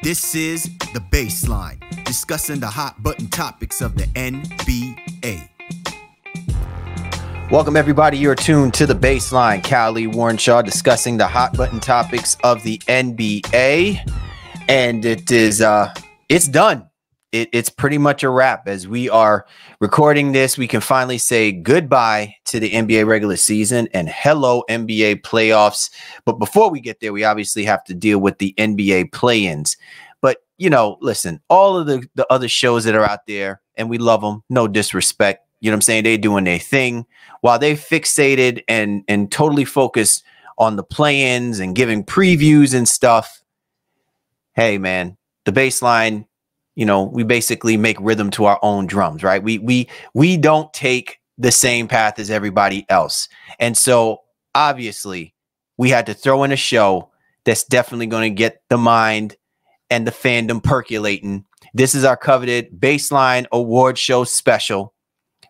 This is The Baseline, discussing the hot button topics of the NBA. Welcome, everybody. You're tuned to The Baseline. Callie Warrenshaw discussing the hot button topics of the NBA. And it is, it's done. It's pretty much a wrap. As we are recording this, we can finally say goodbye to the NBA regular season and hello NBA playoffs. But before we get there, we obviously have to deal with the NBA play-ins. But, you know, listen, all of the other shows that are out there, and we love them, no disrespect. You know what I'm saying? They're doing their thing. While they fixated and totally focused on the play-ins and giving previews and stuff, hey, man, the baseline, you know, we basically make rhythm to our own drums, right? We don't take the same path as everybody else. And so obviously we had to throw in a show that's definitely going to get the mind and the fandom percolating. This is our coveted Baseline Award Show special,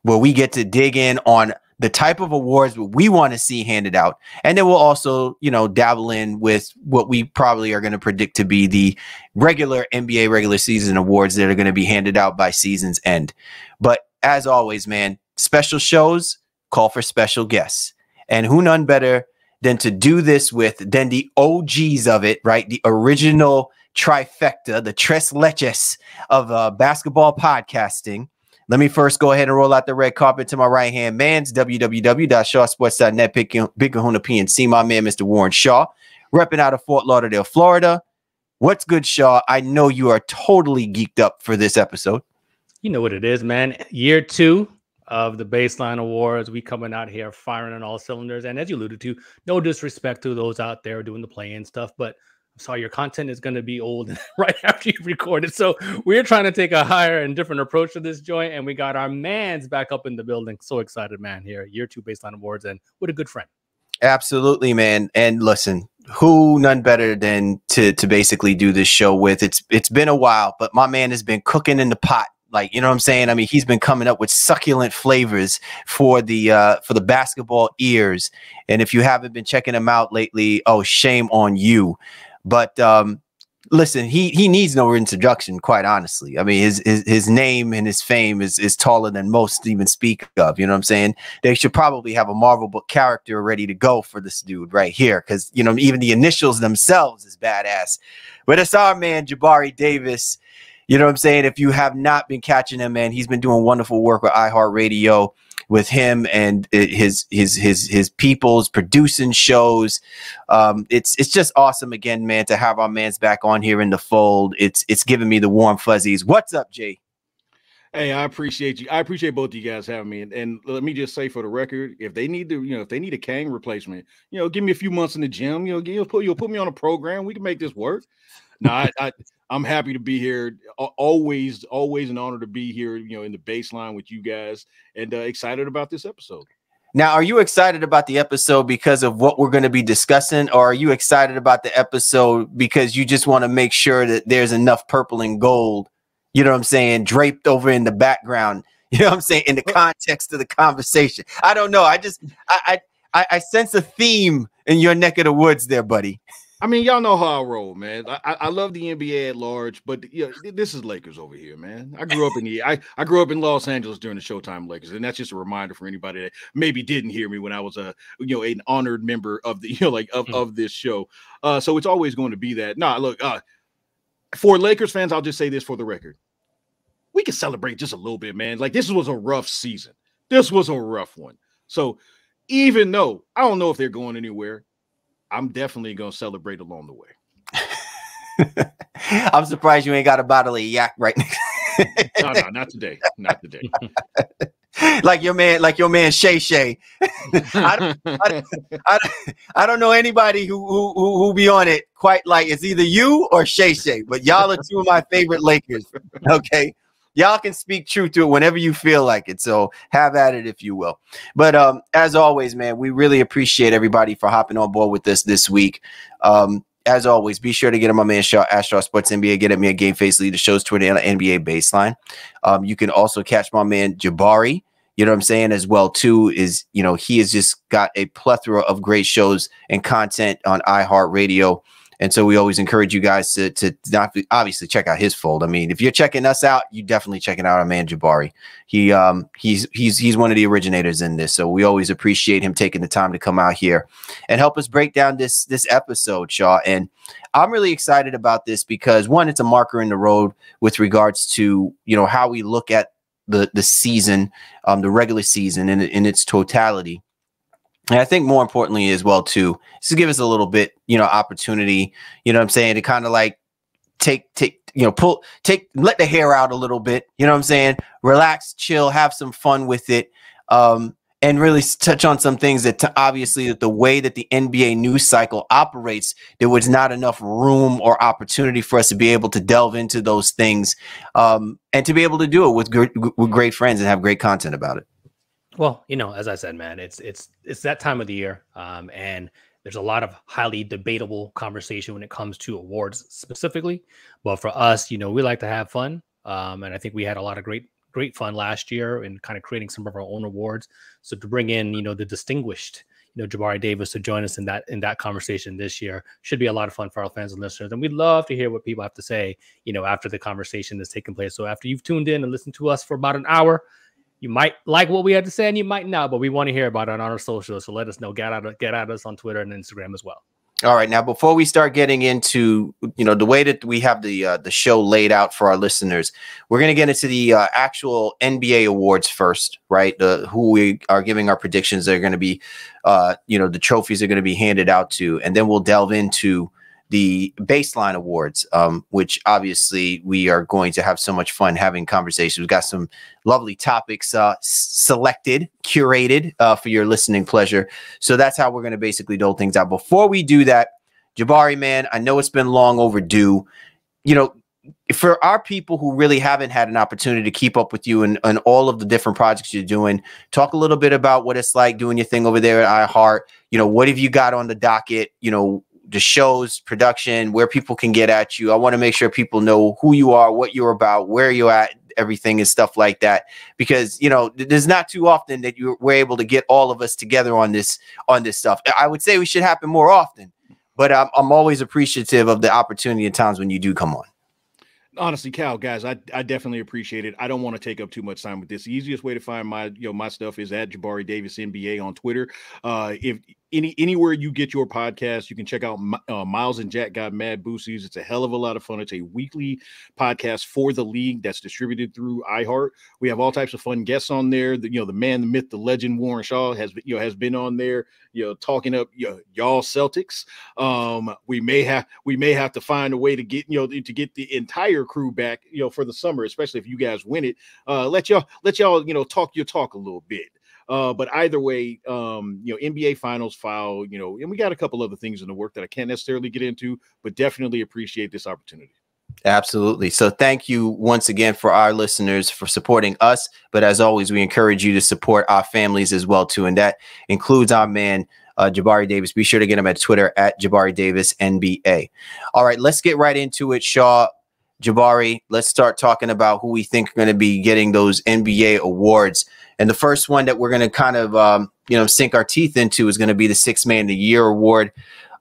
where we get to dig in on the type of awards we want to see handed out. And then we'll also, you know, dabble in with what we probably are going to predict to be the regular NBA regular season awards that are going to be handed out by season's end. But as always, man, special shows call for special guests. And who none better than to do this with than the OGs of it, right? The original trifecta, the tres leches of basketball podcasting. Let me first go ahead and roll out the red carpet to my right-hand man's www.shawsports.net, Big Kahuna PNC, my man, Mr. Warren Shaw, repping out of Fort Lauderdale, Florida. What's good, Shaw? I know you are totally geeked up for this episode. You know what it is, man. Year 2 of the Baseline Awards. We coming out here firing on all cylinders. And as you alluded to, no disrespect to those out there doing the play-in stuff, but so your content is going to be old right after you record it. So we're trying to take a higher and different approach to this joint. And we got our mans back up in the building. So excited, man, here. Year 2 Baseline Awards. And what a good friend. Absolutely, man. And listen, who none better than to basically do this show with? It's been a while, but my man has been cooking in the pot. Like, you know what I'm saying? I mean, he's been coming up with succulent flavors for the basketball ears. And if you haven't been checking him out lately, oh, shame on you. But listen, he needs no introduction, quite honestly. I mean, his name and his fame is taller than most even speak of. You know what I'm saying? They should probably have a Marvel book character ready to go for this dude right here, because, you know, even the initials themselves is badass. But it's our man, Jabari Davis. You know what I'm saying? If you have not been catching him, man, he's been doing wonderful work with iHeartRadio, with him and his people's producing shows. It's just awesome again, man, to have our mans back on here in the fold. It's giving me the warm fuzzies. What's up, Jay? Hey, I appreciate you. I appreciate both of you guys having me. And let me just say for the record, if they need to, if they need a Kang replacement, give me a few months in the gym. You'll put me on a program. We can make this work. No, I'm happy to be here. Always an honor to be here, in the baseline with you guys, and excited about this episode. Now, are you excited about the episode because of what we're going to be discussing, or are you excited about the episode because you just want to make sure that there's enough purple and gold, you know what I'm saying, draped over in the background, you know what I'm saying, in the context of the conversation? I don't know. I sense a theme in your neck of the woods there, buddy. I mean, y'all know how I roll, man. I love the NBA at large, but this is Lakers over here, man. I grew up in Los Angeles during the Showtime Lakers, and that's just a reminder for anybody that maybe didn't hear me when I was an honored member of the of this show. So it's always going to be that. Nah, look, for Lakers fans, I'll just say this for the record: we can celebrate just a little bit, man. Like, this was a rough season. This was a rough one. So even though I don't know if they're going anywhere, I'm definitely going to celebrate along the way. I'm surprised you ain't got a bottle of yak right now. No, not today. Not today. like your man Shay Shay. I don't know anybody who be on it quite like it's either you or Shay Shay, but y'all are two of my favorite Lakers. Okay. Y'all can speak truth to it whenever you feel like it. So have at it, if you will. But as always, man, we really appreciate everybody for hopping on board with us this week. As always, be sure to get on my man Shaw, Shaw Sports NBA. Get at me at Game Face Lead, the show's Twitter and NBA Baseline. You can also catch my man Jabari. You know what I'm saying? As well, too, is, he has just got a plethora of great shows and content on iHeartRadio. And so we always encourage you guys to not obviously check out his fold. I mean, if you're checking us out, you definitely checking out our man Jabari. He's one of the originators in this. So we always appreciate him taking the time to come out here and help us break down this episode, Shaw. And I'm really excited about this because, one, it's a marker in the road with regards to, you know, how we look at the season, the regular season in its totality. And I think more importantly as well, too, is to give us a little bit, you know, opportunity, you know what I'm saying, to kind of like let the hair out a little bit, you know what I'm saying, relax, chill, have some fun with it, and really touch on some things that obviously that the way that the NBA news cycle operates, there was not enough room or opportunity for us to be able to delve into those things, and to be able to do it with great friends and have great content about it. Well, you know, as I said, man, it's that time of the year, and there's a lot of highly debatable conversation when it comes to awards specifically. But for us, you know, we like to have fun, and I think we had a lot of great fun last year in kind of creating some of our own awards. So to bring in, you know, the distinguished, you know, Jabari Davis to join us in that conversation this year should be a lot of fun for our fans and listeners. And we'd love to hear what people have to say, you know, after the conversation that's taking place. So after you've tuned in and listened to us for about an hour, you might like what we had to say and you might not, but we want to hear about it on our socials. So let us know. Get at us on Twitter and Instagram as well. All right. Now, before we start getting into, you know, the way that we have the show laid out for our listeners, we're going to get into the actual NBA awards first, right? Who we are giving our predictions. They're going to be, you know, the trophies are going to be handed out to, and then we'll delve into the baseline awards, which obviously we are going to have so much fun having conversations. We've got some lovely topics selected, curated for your listening pleasure. So that's how we're going to basically dole things out. Before we do that, Jabari, man, I know it's been long overdue. You know, for our people who really haven't had an opportunity to keep up with you and all of the different projects you're doing, talk a little bit about what it's like doing your thing over there at iHeart. You know, what have you got on the docket? You know, the shows, production, where people can get at you. I want to make sure people know who you are, what you're about, where you're at, everything and stuff like that. Because, you know, there's not too often that we're able to get all of us together on this stuff. I would say we should happen more often, but I'm always appreciative of the opportunity at times when you do come on. Honestly, Cal, guys, I definitely appreciate it. I don't want to take up too much time with this. The easiest way to find my stuff is at Jabari Davis NBA on Twitter. If anywhere you get your podcast, you can check out Miles and Jack Got Mad Boosies. It's a hell of a lot of fun. It's a weekly podcast for the league that's distributed through iHeart. We have all types of fun guests on there. The man, the myth, the legend, Warren Shaw has been on there, talking up y'all Celtics. We may have to find a way to get the entire crew back, for the summer, especially if you guys win it. Let y'all talk your talk a little bit. But either way, NBA Finals file, and we got a couple other things in the work that I can't necessarily get into, but definitely appreciate this opportunity. Absolutely. So thank you once again for our listeners for supporting us. But as always, we encourage you to support our families as well, too. And that includes our man, Jabari Davis. Be sure to get him at Twitter at Jabari Davis NBA. All right, let's get right into it, Shaw. Jabari, let's start talking about who we think are going to be getting those NBA awards. And the first one that we're going to kind of, sink our teeth into is going to be the Sixth Man of the Year award.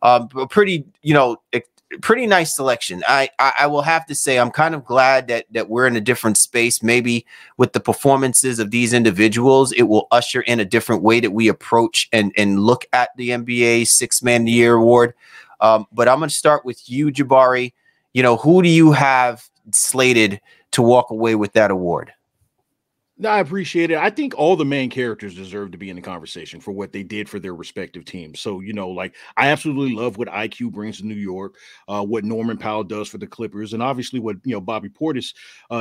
A pretty nice selection. I will have to say I'm kind of glad that we're in a different space. Maybe with the performances of these individuals, it will usher in a different way that we approach and look at the NBA Sixth Man of the Year award. But I'm going to start with you, Jabari. Who do you have slated to walk away with that award? No, I appreciate it. I think all the main characters deserve to be in the conversation for what they did for their respective teams. So, I absolutely love what IQ brings to New York, what Norman Powell does for the Clippers, and obviously what, Bobby Portis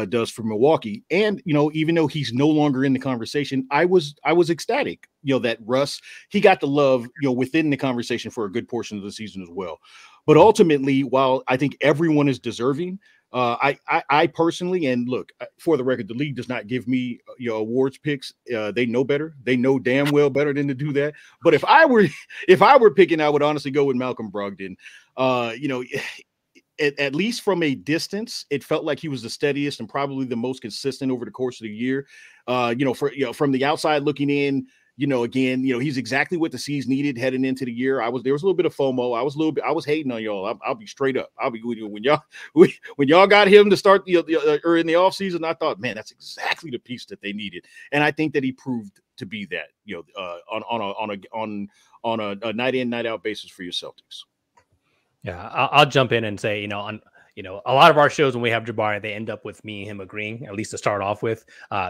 does for Milwaukee. And, even though he's no longer in the conversation, I was ecstatic, that Russ, he got the love, within the conversation for a good portion of the season as well. But ultimately, while I think everyone is deserving, I personally, and look, for the record, the league does not give me awards picks. They know better. They know damn well better than to do that. But if I were picking, I would honestly go with Malcolm Brogdon. At least from a distance, it felt like he was the steadiest and probably the most consistent over the course of the year. From the outside looking in, again, he's exactly what the C's needed heading into the year. There was a little bit of FOMO. I was hating on y'all. I'll be straight up. I'll be with you when y'all got him to start or in the offseason. I thought, man, that's exactly the piece that they needed, and I think that he proved to be that. On a night in, night out basis for your Celtics. Yeah, I'll jump in and say, a lot of our shows when we have Jabari, they end up with me and him agreeing, at least to start off with.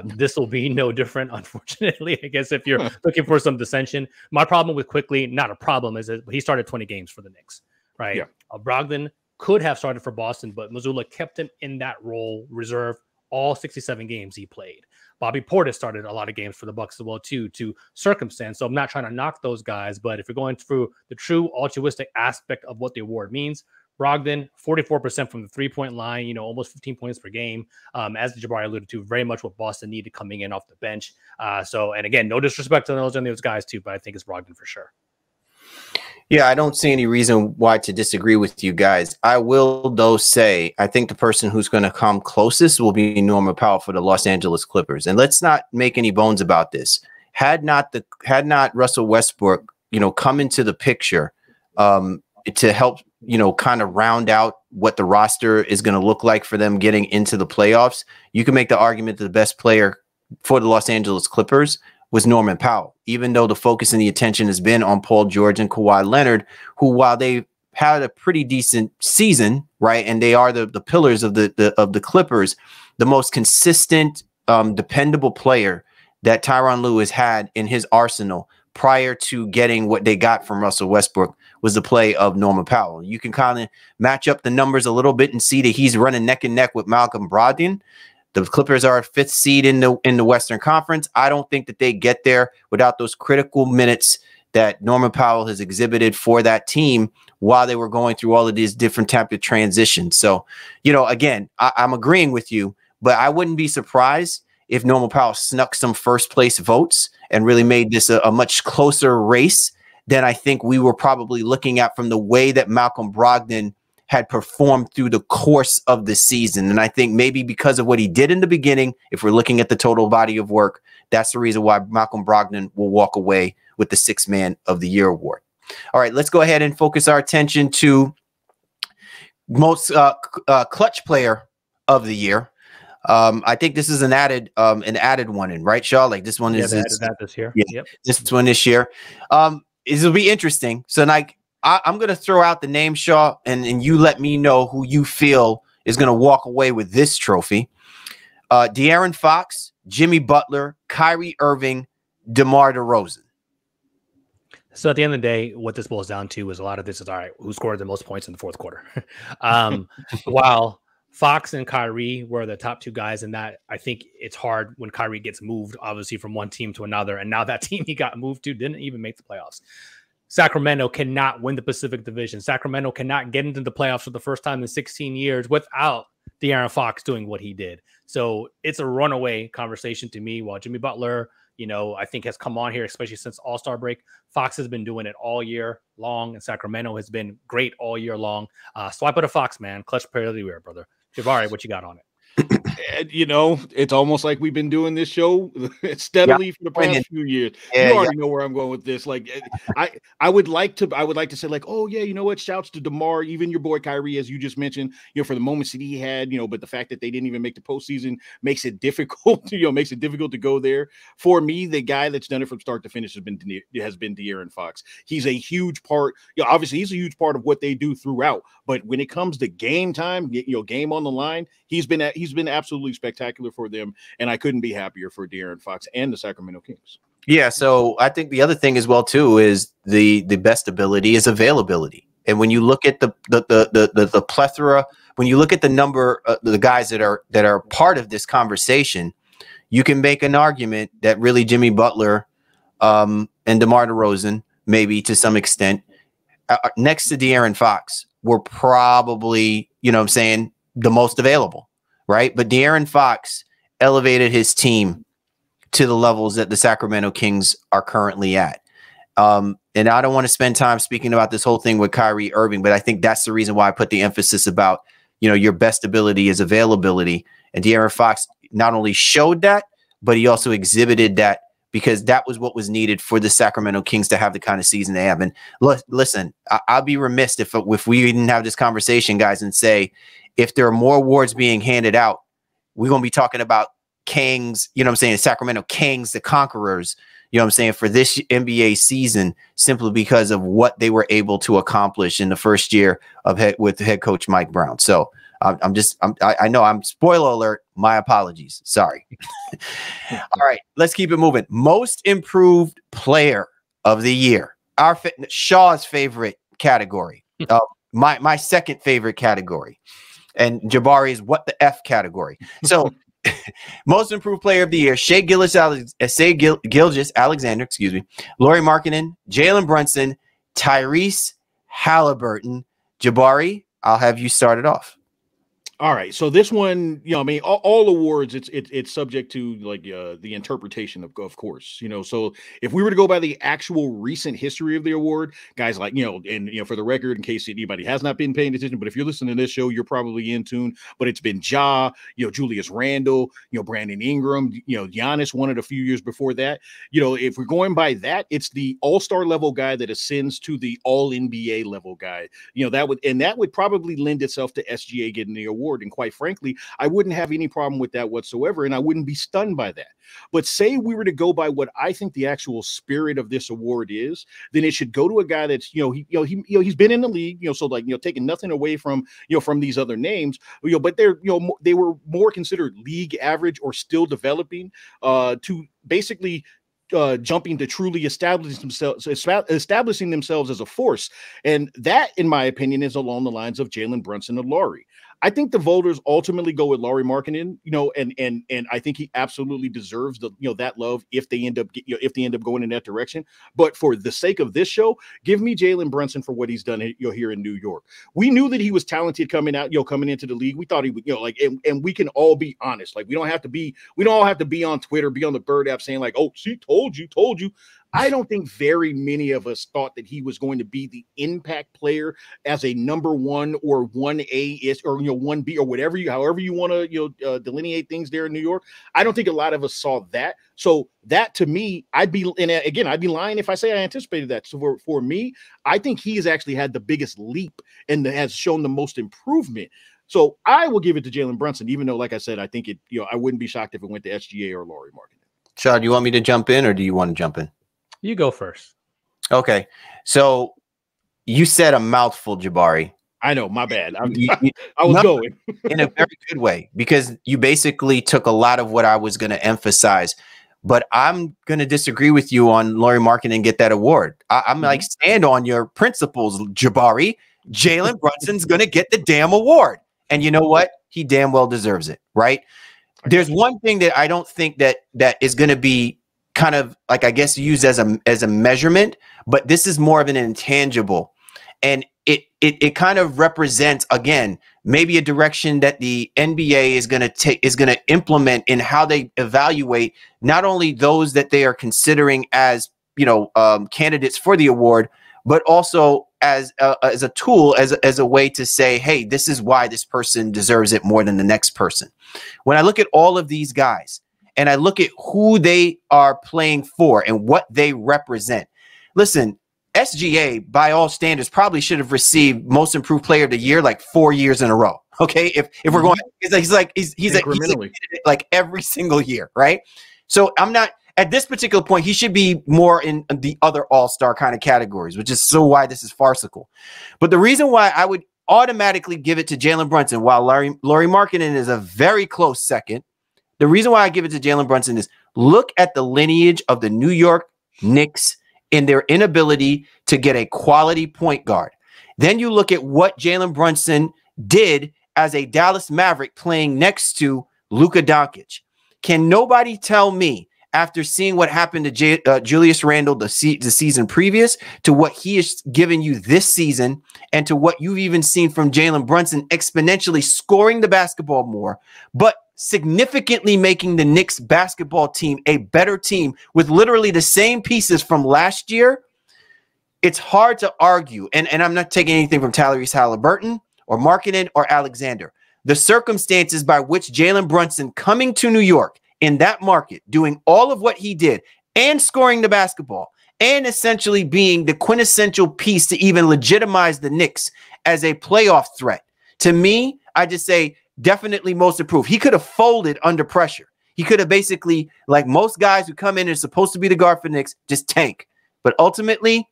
This will be no different, unfortunately. I guess if you're looking for some dissension, my problem with Quickly, not a problem, is that he started 20 games for the Knicks, right? Yeah. Brogdon could have started for Boston, but Missoula kept him in that role, reserve, all 67 games he played. Bobby Portis started a lot of games for the Bucks as well, too, to circumstance. So I'm not trying to knock those guys, but if you're going through the true altruistic aspect of what the award means, Brogdon, 44% from the three-point line, almost 15 points per game. As Jabari alluded to, very much what Boston needed coming in off the bench. And again, no disrespect to those guys too, but I think it's Brogdon for sure. Yeah, I don't see any reason why to disagree with you guys. I will, though, say I think the person who's going to come closest will be Norman Powell for the Los Angeles Clippers. And let's not make any bones about this. Had not Russell Westbrook, come into the picture to help, kind of round out what the roster is going to look like for them getting into the playoffs, you can make the argument that the best player for the Los Angeles Clippers was Norman Powell, even though the focus and the attention has been on Paul George and Kawhi Leonard, who, while they had a pretty decent season, right, and they are the pillars of the Clippers, the most consistent, dependable player that Tyronn Lue has had in his arsenal prior to getting what they got from Russell Westbrook was the play of Norman Powell. You can kind of match up the numbers a little bit and see that he's running neck and neck with Malcolm Brogdon. The Clippers are a 5th seed in the Western Conference. I don't think that they get there without those critical minutes that Norman Powell has exhibited for that team while they were going through all of these different types of transitions. So, again, I'm agreeing with you, but I wouldn't be surprised if Norman Powell snuck some first place votes and really made this a much closer race than I think we were probably looking at from the way that Malcolm Brogdon had performed through the course of the season. And I think maybe because of what he did in the beginning, if we're looking at the total body of work, that's the reason why Malcolm Brogdon will walk away with the 6th Man of the Year award. All right, let's go ahead and focus our attention to most clutch player of the year. I think this is an added one in, right, Shaw? Like this one is this year. Yeah, yep. This one this year. It'll be interesting. So I'm going to throw out the name, Shaw, and you let me know who you feel is going to walk away with this trophy. De'Aaron Fox, Jimmy Butler, Kyrie Irving, DeMar DeRozan. So at the end of the day, what this boils down to is a lot of this is, all right, who scored the most points in the fourth quarter? While Fox and Kyrie were the top 2 guys in that, I think it's hard when Kyrie gets moved, obviously, from one team to another. And now that team he got moved to didn't even make the playoffs. Sacramento cannot win the Pacific Division. Sacramento cannot get into the playoffs for the first time in 16 years without De'Aaron Fox doing what he did. So it's a runaway conversation to me. While Jimmy Butler, I think has come on here, especially since All-Star break. Fox has been doing it all year long, and Sacramento has been great all year long. So I put a Fox, man. Clutch player of the year, brother. Jabari, what you got on it? It's almost like we've been doing this show steadily for the past few years. You already know where I'm going with this. Like, I would like to say, like, oh yeah, you know what? Shouts to DeMar, even your boy Kyrie, as you just mentioned. For the moments that he had, but the fact that they didn't even make the postseason makes it difficult. Makes it difficult to go there. For me, the guy that's done it from start to finish has been De'Aaron Fox. He's a huge part. Obviously, he's a huge part of what they do throughout. But when it comes to game time, game on the line, he's been absolutely spectacular for them, and I couldn't be happier for De'Aaron Fox and the Sacramento Kings. Yeah, so I think the other thing as well too is the best ability is availability, and when you look at the plethora, when you look at the number of the guys that are part of this conversation, you can make an argument that really Jimmy Butler and DeMar DeRozan, maybe to some extent, next to De'Aaron Fox, were probably the most available. Right. But De'Aaron Fox elevated his team to the levels that the Sacramento Kings are currently at. And I don't want to spend time speaking about this whole thing with Kyrie Irving, but I think that's the reason why I put the emphasis about, your best ability is availability. And De'Aaron Fox not only showed that, but he also exhibited that because that was what was needed for the Sacramento Kings to have the kind of season they have. And listen, I'll be remiss if we didn't have this conversation, guys, and say, if there are more awards being handed out, we're going to be talking about Kings, you know what I'm saying? Sacramento Kings, the Conquerors, you know what I'm saying, for this NBA season, simply because of what they were able to accomplish in the first year of with head coach Mike Brown. So I know I'm spoiler alert. My apologies. Sorry. All right, let's keep it moving. Most improved player of the year. Shaw's favorite category. My second favorite category. And Jabari's what the F category. So most improved player of the year, Shai Gilgeous-Alexander, excuse me, Lauri Markkanen, Jalen Brunson, Tyrese Halliburton. Jabari, I'll have you start it off. All right, so this one, I mean, all awards, it's subject to like the interpretation of course, So if we were to go by the actual recent history of the award, guys like and for the record, in case anybody has not been paying attention, but if you're listening to this show, you're probably in tune. But it's been Ja, Julius Randle, Brandon Ingram, Giannis won it a few years before that. If we're going by that, it's the all-star level guy that ascends to the all-NBA level guy. That would probably lend itself to SGA getting the award. And quite frankly, I wouldn't have any problem with that whatsoever, and I wouldn't be stunned by that. But say we were to go by what I think the actual spirit of this award is, then it should go to a guy that's he's been in the league, so like taking nothing away from from these other names, but they were more considered league average or still developing to basically jumping to truly establishing themselves as a force. And that, in my opinion, is along the lines of Jalen Brunson and Lauri. I think the voters ultimately go with Lauri Markkanen, and I think he absolutely deserves that love if they end up going in that direction. But for the sake of this show, give me Jalen Brunson for what he's done here in New York. We knew that he was talented coming into the league. We thought he would, and we can all be honest. Like we don't all have to be on Twitter, be on the Bird app saying like, oh, see, told you. I don't think very many of us thought that he was going to be the impact player as a number 1 or 1A or 1B or however you want to delineate things there in New York. I don't think a lot of us saw that. So that to me, I'd be lying if I say I anticipated that. So for me, I think he has actually had the biggest leap and has shown the most improvement. So I will give it to Jalen Brunson, even though, like I said, I think I wouldn't be shocked if it went to SGA or Lauri Markkanen. Shaw, do you want me to jump in or do you want to jump in? You go first. Okay. So you said a mouthful, Jabari. I know, my bad. I was going in a very good way, because you basically took a lot of what I was going to emphasize. But I'm going to disagree with you on Lauri Markkanen and get that award. I'm like, stand on your principles, Jabari. Jalen Brunson's going to get the damn award. And you know what? He damn well deserves it, right? There's one thing that I don't think that is going to be kind of like, I guess, used as a measurement, but this is more of an intangible, and it kind of represents, again, maybe a direction that the NBA is going to implement in how they evaluate not only those that they are considering as candidates for the award, but also as a tool, as a way to say, hey, this is why this person deserves it more than the next person. When I look at all of these guys, and I look at who they are playing for and what they represent. Listen, SGA, by all standards, probably should have received Most Improved Player of the Year like 4 years in a row. Okay, if we're going, he's like every single year, right? So I'm not at this particular point. He should be more in the other all-star kind of categories, which is so why this is farcical. But the reason why I would automatically give it to Jalen Brunson, while Lauri Markkanen is a very close second. The reason why I give it to Jalen Brunson is look at the lineage of the New York Knicks in their inability to get a quality point guard. Then you look at what Jalen Brunson did as a Dallas Maverick playing next to Luka Doncic. Can nobody tell me, after seeing what happened to Julius Randle the season previous, to what he has given you this season, and to what you've even seen from Jalen Brunson exponentially scoring the basketball more, but significantly making the Knicks basketball team a better team with literally the same pieces from last year, it's hard to argue. And I'm not taking anything from Tyrese Halliburton or Markkanen or Alexander. The circumstances by which Jalen Brunson coming to New York in that market, doing all of what he did, and scoring the basketball and essentially being the quintessential piece to even legitimize the Knicks as a playoff threat. To me, I just say definitely most improved. He could have folded under pressure. He could have basically, like most guys who come in and are supposed to be the guard for Knicks, just tank. But ultimately,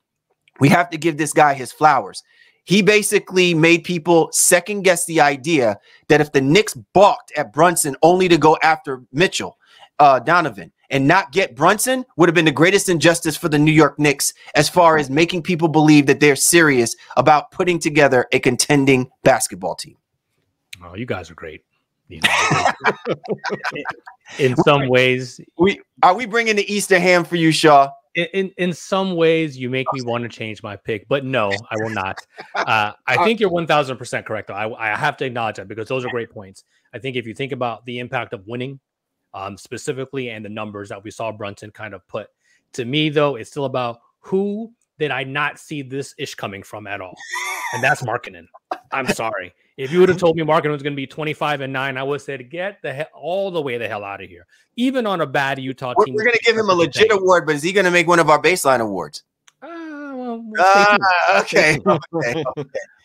we have to give this guy his flowers. He basically made people second guess the idea that if the Knicks balked at Brunson only to go after Mitchell, Donovan, and not get Brunson would have been the greatest injustice for the New York Knicks as far as making people believe that they're serious about putting together a contending basketball team. Oh, you guys are great. You know, in some ways, are we bringing the Easter ham for you, Shaw? In some ways, you make me want to change my pick, but no, I will not. I think you're 1000% correct, though. I have to acknowledge that because those are great points. I think if you think about the impact of winning, specifically, and the numbers that we saw Brunson kind of put, to me, though, it's still about who did I not see this ish coming from at all, and that's Markkanen. I'm sorry. If you would have told me Markkanen was going to be 25-9, I would have said, get the hell all the hell out of here. Even on a bad Utah team. We're going to give him a legit award, but is he going to make one of our baseline awards? Okay.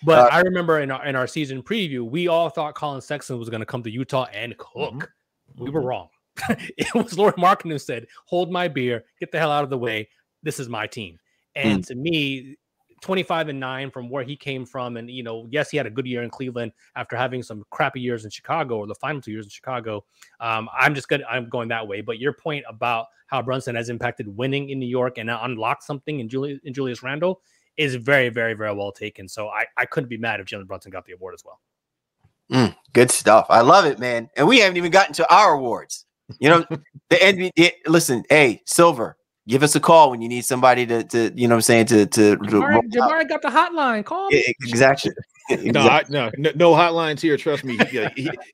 But I remember in our season preview, we all thought Colin Sexton was going to come to Utah and cook. We were wrong. It was Lauri Markkanen who said, hold my beer, get the hell out of the way. This is my team. And to me, 25-9 from where he came from. And, you know, yes, he had a good year in Cleveland after having some crappy years in Chicago, or the final 2 years in Chicago. I'm going that way. But your point about how Brunson has impacted winning in New York and unlocked something in Julius Randle is very, very, very well taken. So I couldn't be mad if Jalen Brunson got the award as well. Good stuff. I love it, man. And we haven't even gotten to our awards. You know, the NBA. Listen, hey, Silver, give us a call when you need somebody to you know what I'm saying, to Jabari got the hotline. Call me. Exactly. No hotlines here. Trust me.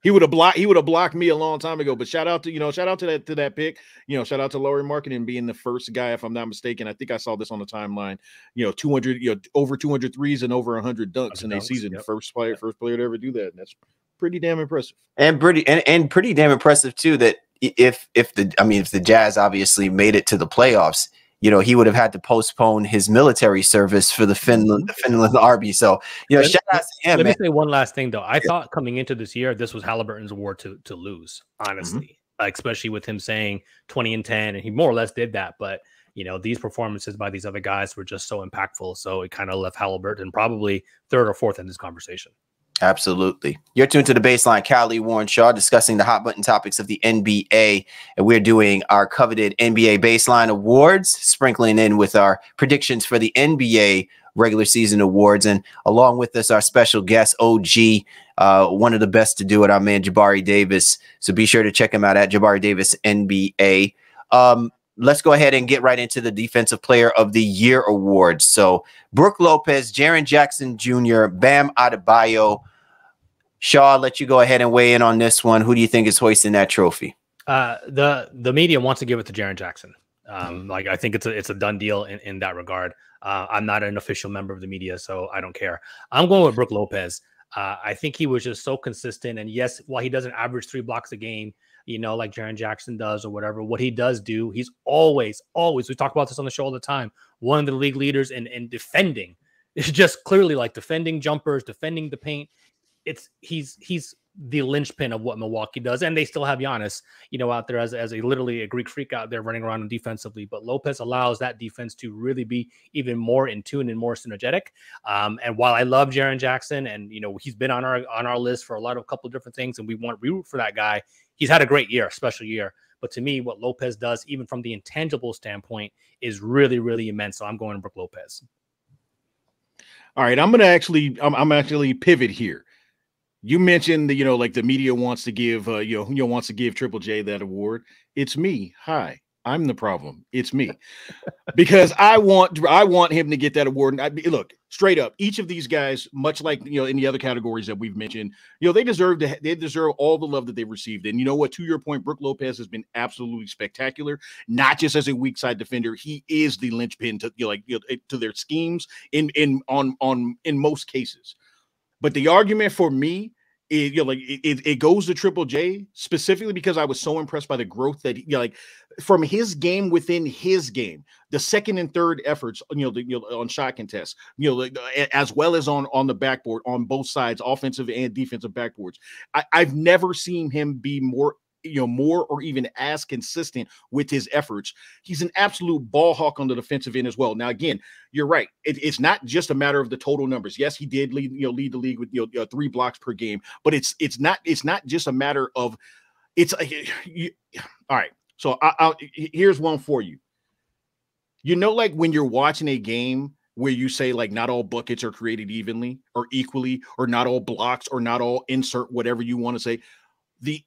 He would have blocked me a long time ago. But shout out to that pick. You know, shout out to Lauri Markkanen being the first guy, if I'm not mistaken. I think I saw this on the timeline. You know, 200, over 200 threes and over 100 dunks in a season. Yep. First player to ever do that. And that's pretty damn impressive. And pretty damn impressive too. That if the Jazz obviously made it to the playoffs, you know, he would have had to postpone his military service for the Finland Army. So, you know, shout out to him. Let me say one last thing, though. I thought coming into this year, this was Halliburton's award to lose, honestly, like, especially with him saying 20 and 10, and he more or less did that. But, you know, these performances by these other guys were just so impactful. So it kind of left Halliburton probably third or fourth in this conversation. Absolutely. You're tuned to The Baseline. Callie Warren Shaw discussing the hot button topics of the NBA. And we're doing our coveted NBA Baseline Awards, sprinkling in with our predictions for the NBA regular season awards. And along with us, our special guest, OG, one of the best to do it, our man Jabari Davis. So be sure to check him out at Jabari Davis NBA. Let's go ahead and get right into the Defensive Player of the Year awards. So Brook Lopez, Jaren Jackson Jr., Bam Adebayo. Shaw, I'll let you go ahead and weigh in on this one. Who do you think is hoisting that trophy? The media wants to give it to Jaren Jackson. Like, I think it's a done deal in that regard. I'm not an official member of the media, so I don't care. I'm going with Brook Lopez. I think he was just so consistent. And yes, while he doesn't average 3 blocks a game, you know, like Jaren Jackson does or whatever, what he does do, he's always, we talk about this on the show all the time, one of the league leaders in defending. It's just clearly like defending jumpers, defending the paint. He's the linchpin of what Milwaukee does. And they still have Giannis, you know, out there as a literally a Greek freak out there running around defensively. But Lopez allows that defense to really be even more in tune and more synergetic. And while I love Jaren Jackson, and, you know, he's been on our list for a couple of different things, and we want to root for that guy. He's had a great year, a special year. But to me, what Lopez does, even from the intangible standpoint, is really, really immense. So I'm going to Brook Lopez. All right, I'm actually pivot here. You mentioned that, you know, like the media wants to give wants to give Triple J that award. It's me. Hi, I'm the problem. It's me, because I want him to get that award. And look, straight up, each of these guys, much like, you know, in the other categories that we've mentioned, you know, they deserve all the love that they've received. And you know what? To your point, Brook Lopez has been absolutely spectacular. Not just as a weak side defender, he is the linchpin to to their schemes in most cases. But the argument for me it goes to Triple J specifically because I was so impressed by the growth that from his game within his game, the second and third efforts, on shot contests, as well as on the backboard on both sides, offensive and defensive backboards. I've never seen him be more or even as consistent with his efforts. He's an absolute ball hawk on the defensive end as well. Now, again, you're right. It's not just a matter of the total numbers. Yes, he did lead the league with 3 blocks per game, but it's not just a matter of all right. So here's one for you. Like when you're watching a game where you say like not all buckets are created evenly or equally, or not all blocks, or not all insert whatever you want to say. The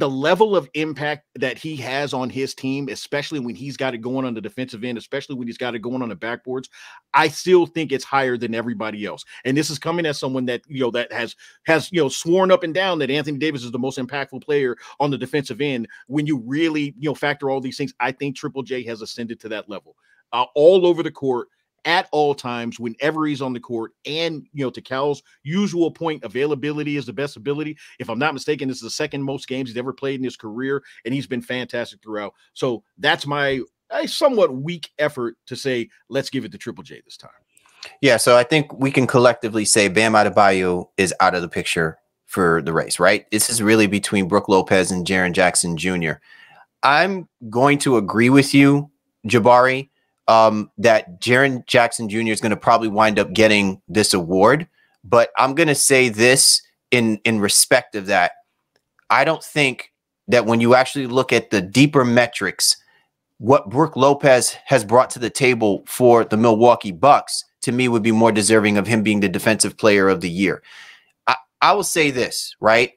level of impact that he has on his team, especially when he's got it going on the defensive end, especially when he's got it going on the backboards, I still think it's higher than everybody else. And this is coming as someone that that has sworn up and down that Anthony Davis is the most impactful player on the defensive end. When you really factor all these things, I think Triple J has ascended to that level, all over the court, at all times, whenever he's on the court. And, to Cal's usual point, availability is the best ability. If I'm not mistaken, this is the second most games he's ever played in his career, and he's been fantastic throughout. So that's my somewhat weak effort to say, let's give it to Triple J this time. Yeah, so I think we can collectively say Bam Adebayo is out of the picture for the race, right? This is really between Brook Lopez and Jaren Jackson Jr. I'm going to agree with you, Jabari, that Jaren Jackson Jr. is going to probably wind up getting this award. But I'm going to say this in respect of that. I don't think that when you actually look at the deeper metrics, what Brook Lopez has brought to the table for the Milwaukee Bucks, to me, would be more deserving of him being the defensive player of the year. I will say this, right?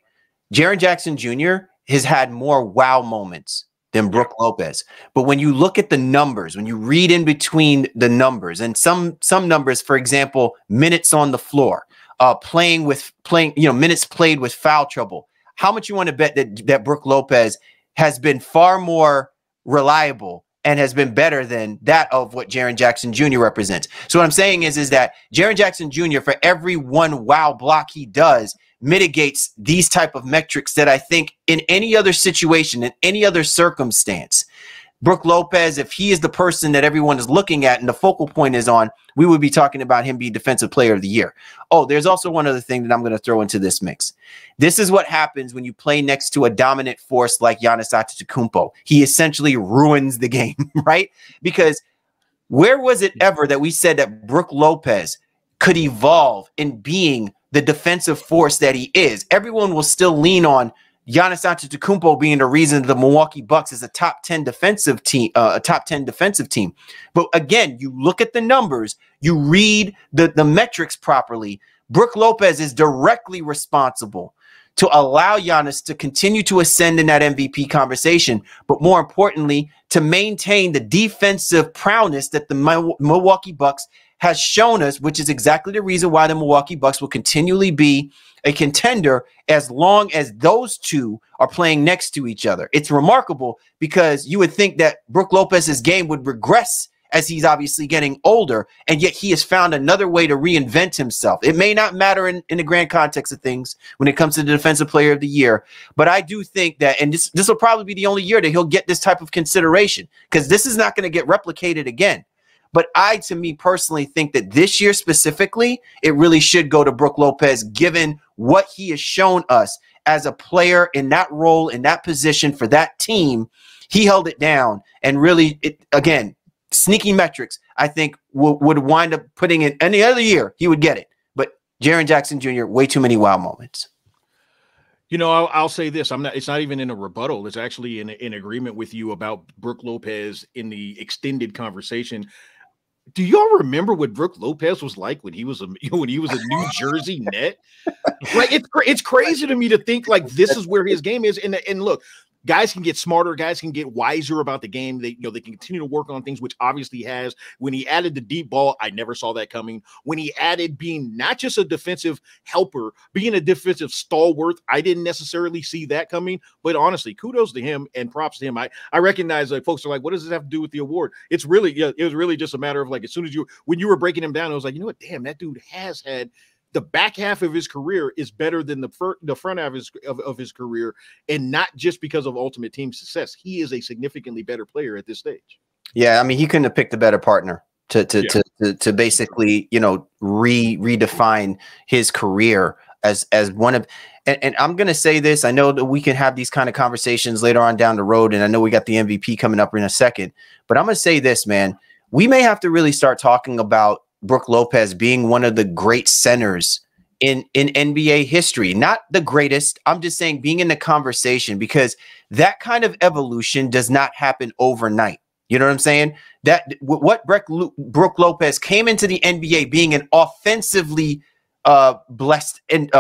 Jaren Jackson Jr. has had more wow moments than Brook Lopez. But when you look at the numbers, when you read in between the numbers, and some numbers, for example, minutes on the floor, minutes played with foul trouble, how much you want to bet that Brook Lopez has been far more reliable and has been better than that of what Jaren Jackson Jr. represents. So what I'm saying is that Jaren Jackson Jr., for every one wow block he does, mitigates these type of metrics that I think in any other situation, in any other circumstance, Brook Lopez, if he is the person that everyone is looking at and the focal point is on, we would be talking about him being defensive player of the year. Oh, there's also one other thing that I'm going to throw into this mix. This is what happens when you play next to a dominant force like Giannis Antetokounmpo. He essentially ruins the game, right? Because where was it ever that we said that Brook Lopez could evolve in being the defensive force that he is? Everyone will still lean on Giannis Antetokounmpo being the reason the Milwaukee Bucks is a top 10 defensive team, But again, you look at the numbers, you read the metrics properly. Brook Lopez is directly responsible to allow Giannis to continue to ascend in that MVP conversation, but more importantly, to maintain the defensive prowess that the Milwaukee Bucks has shown us, which is exactly the reason why the Milwaukee Bucks will continually be a contender as long as those two are playing next to each other. It's remarkable because you would think that Brook Lopez's game would regress as he's obviously getting older, and yet he has found another way to reinvent himself. It may not matter in the grand context of things when it comes to the defensive player of the year, but I do think that, and this will probably be the only year that he'll get this type of consideration, because this is not going to get replicated again. But to me personally, think that this year specifically, it really should go to Brook Lopez, given what he has shown us as a player in that role, in that position for that team. He held it down, and really, again, sneaky metrics, I think would wind up putting it any other year. He would get it. But Jaren Jackson Jr., way too many wow moments. I'll say this. It's not even in a rebuttal. It's actually in agreement with you about Brook Lopez in the extended conversation. Do y'all remember what Brook Lopez was like when he was a New Jersey Net? Like it's crazy to me to think like this is where his game is. And look, guys can get smarter, guys can get wiser about the game. They can continue to work on things, which obviously has. When he added the deep ball, I never saw that coming. When he added being not just a defensive helper, being a defensive stalwart, I didn't necessarily see that coming. But honestly, kudos to him and props to him. I recognize that folks are like, what does this have to do with the award? It was really just a matter of like, as soon as when you were breaking him down, I was like, you know what? Damn, that dude has had the back half of his career is better than the front half of his career, and not just because of ultimate team success. He is a significantly better player at this stage. Yeah, I mean, he couldn't have picked a better partner to basically, you know, redefine his career as one of. And I'm going to say this. I know that we can have these kind of conversations later on down the road, and I know we got the MVP coming up in a second. But I'm going to say this, man. We may have to really start talking about Brook Lopez being one of the great centers in NBA history. Not the greatest. I'm just saying being in the conversation, because that kind of evolution does not happen overnight. You know what I'm saying? That what Brook Lopez came into the NBA being an offensively blessed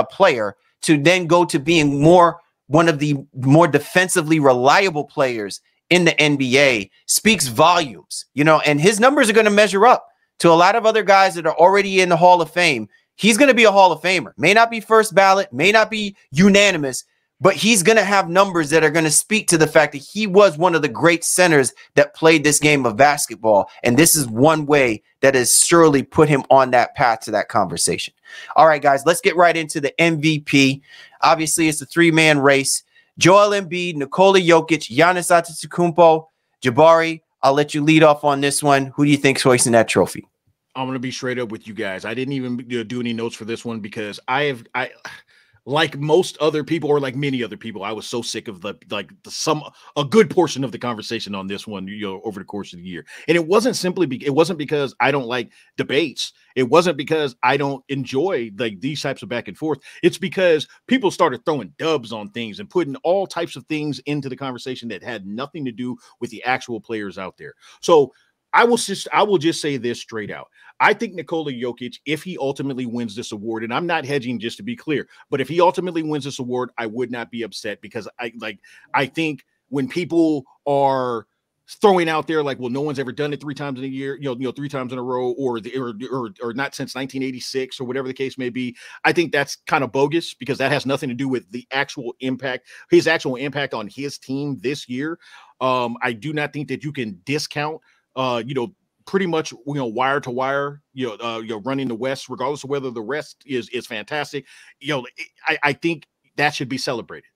player, to then go to being one of the more defensively reliable players in the NBA speaks volumes, you know, and his numbers are going to measure up to a lot of other guys that are already in the Hall of Fame. He's going to be a Hall of Famer. May not be first ballot, may not be unanimous, but he's going to have numbers that are going to speak to the fact that he was one of the great centers that played this game of basketball. And this is one way that has surely put him on that path to that conversation. All right, guys, let's get right into the MVP. Obviously, it's a three-man race. Joel Embiid, Nikola Jokic, Giannis Antetokounmpo. Jabari, I'll let you lead off on this one. Who do you think's hoisting that trophy? I'm going to be straight up with you guys. I didn't even do any notes for this one because I like most other people, or like many other people, I was so sick of a good portion of the conversation on this one, you know, over the course of the year. And it wasn't because I don't like debates. It wasn't because I don't enjoy like these types of back and forth. It's because people started throwing dubs on things and putting all types of things into the conversation that had nothing to do with the actual players out there. So I will just say this straight out. I think Nikola Jokic, if he ultimately wins this award, and I'm not hedging, just to be clear, but if he ultimately wins this award, I would not be upset, because I think when people are throwing out there like, well, no one's ever done it 3 times in a year, you know, 3 times in a row, or not since 1986 or whatever the case may be, I think that's kind of bogus, because that has nothing to do with the actual impact, his actual impact on his team this year. I do not think that you can discount you know, pretty much, you know, wire to wire, you know, running the West, regardless of whether the rest is fantastic. You know, I think that should be celebrated.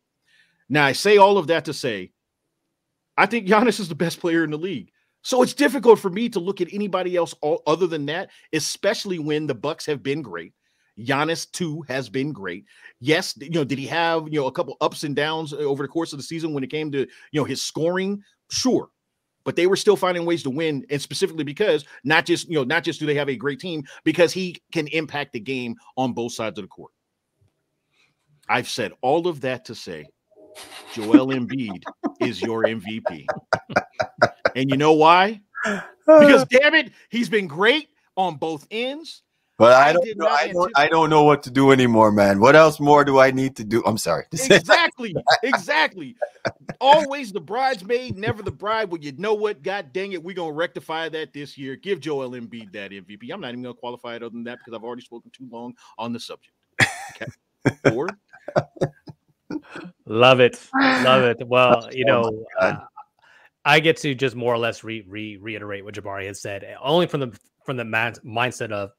Now, I say all of that to say, I think Giannis is the best player in the league. So it's difficult for me to look at anybody else other than that, especially when the Bucks have been great. Giannis too has been great. Yes, you know, did he have, you know, a couple ups and downs over the course of the season when it came to, you know, his scoring? Sure. But they were still finding ways to win, and specifically because not just do they have a great team, because he can impact the game on both sides of the court. I've said all of that to say Joel Embiid is your MVP. And you know why? Because damn it, he's been great on both ends. But I don't know what to do anymore, man. What else more do I need to do? I'm sorry. Exactly. Always the bridesmaid, never the bride. Well, you know what? God dang it, we're going to rectify that this year. Give Joel Embiid that MVP. I'm not even going to qualify it other than that, because I've already spoken too long on the subject. Okay. 4. Love it. Well, you know, I get to just more or less reiterate what Jabari has said, only from the mindset of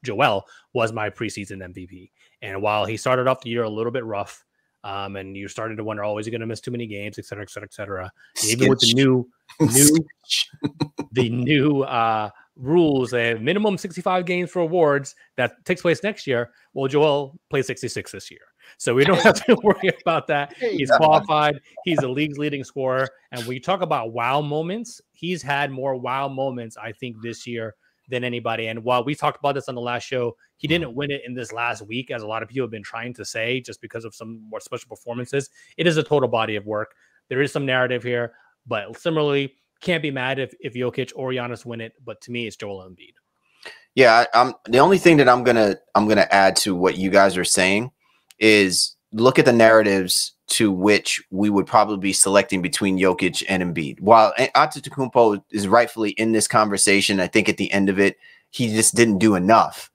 Joel was my preseason MVP. And while he started off the year a little bit rough, and you started to wonder, oh, is he going to miss too many games, et cetera, et cetera, et cetera. Even with the new rules, a minimum 65 games for awards that takes place next year. Well, Joel played 66 this year, so we don't have to worry about that. He's qualified. He's the league's leading scorer. And when you talk about wow moments, he's had more wow moments, I think, this year than anybody. And while we talked about this on the last show, he didn't win it in this last week, as a lot of people have been trying to say, just because of some more special performances. It is a total body of work. There is some narrative here, but similarly, can't be mad if Jokic or Giannis win it. But to me, it's Joel Embiid. Yeah, the only thing that I'm gonna add to what you guys are saying is look at the narratives to which we would probably be selecting between Jokic and Embiid. While Antetokounmpo is rightfully in this conversation, I think at the end of it, he just didn't do enough.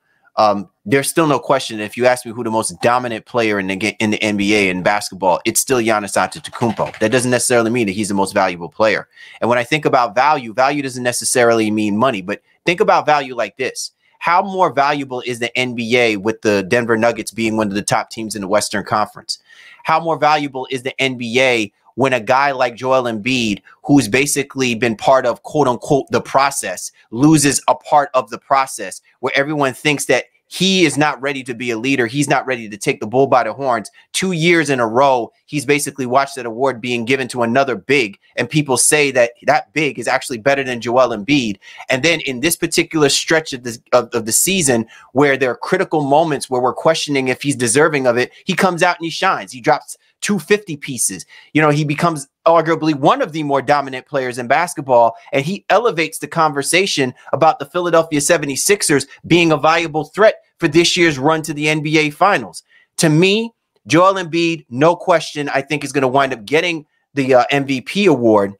There's still no question. If you ask me who the most dominant player in the NBA in basketball, it's still Giannis Antetokounmpo. That doesn't necessarily mean that he's the most valuable player. And when I think about value doesn't necessarily mean money, but think about value like this. how more valuable is the NBA with the Denver Nuggets being one of the top teams in the Western Conference? How more valuable is the NBA when a guy like Joel Embiid, who's basically been part of, quote unquote, the process, loses a part of the process where everyone thinks that he is not ready to be a leader. He's not ready to take the bull by the horns. 2 years in a row, he's basically watched that award being given to another big, and people say that that big is actually better than Joel Embiid. And then in this particular stretch of the season, where there are critical moments where we're questioning if he's deserving of it, he comes out and he shines. He drops 250 pieces. You know, he becomes arguably one of the more dominant players in basketball, and he elevates the conversation about the Philadelphia 76ers being a viable threat for this year's run to the NBA Finals. To me, Joel Embiid, no question, I think is going to wind up getting the MVP award.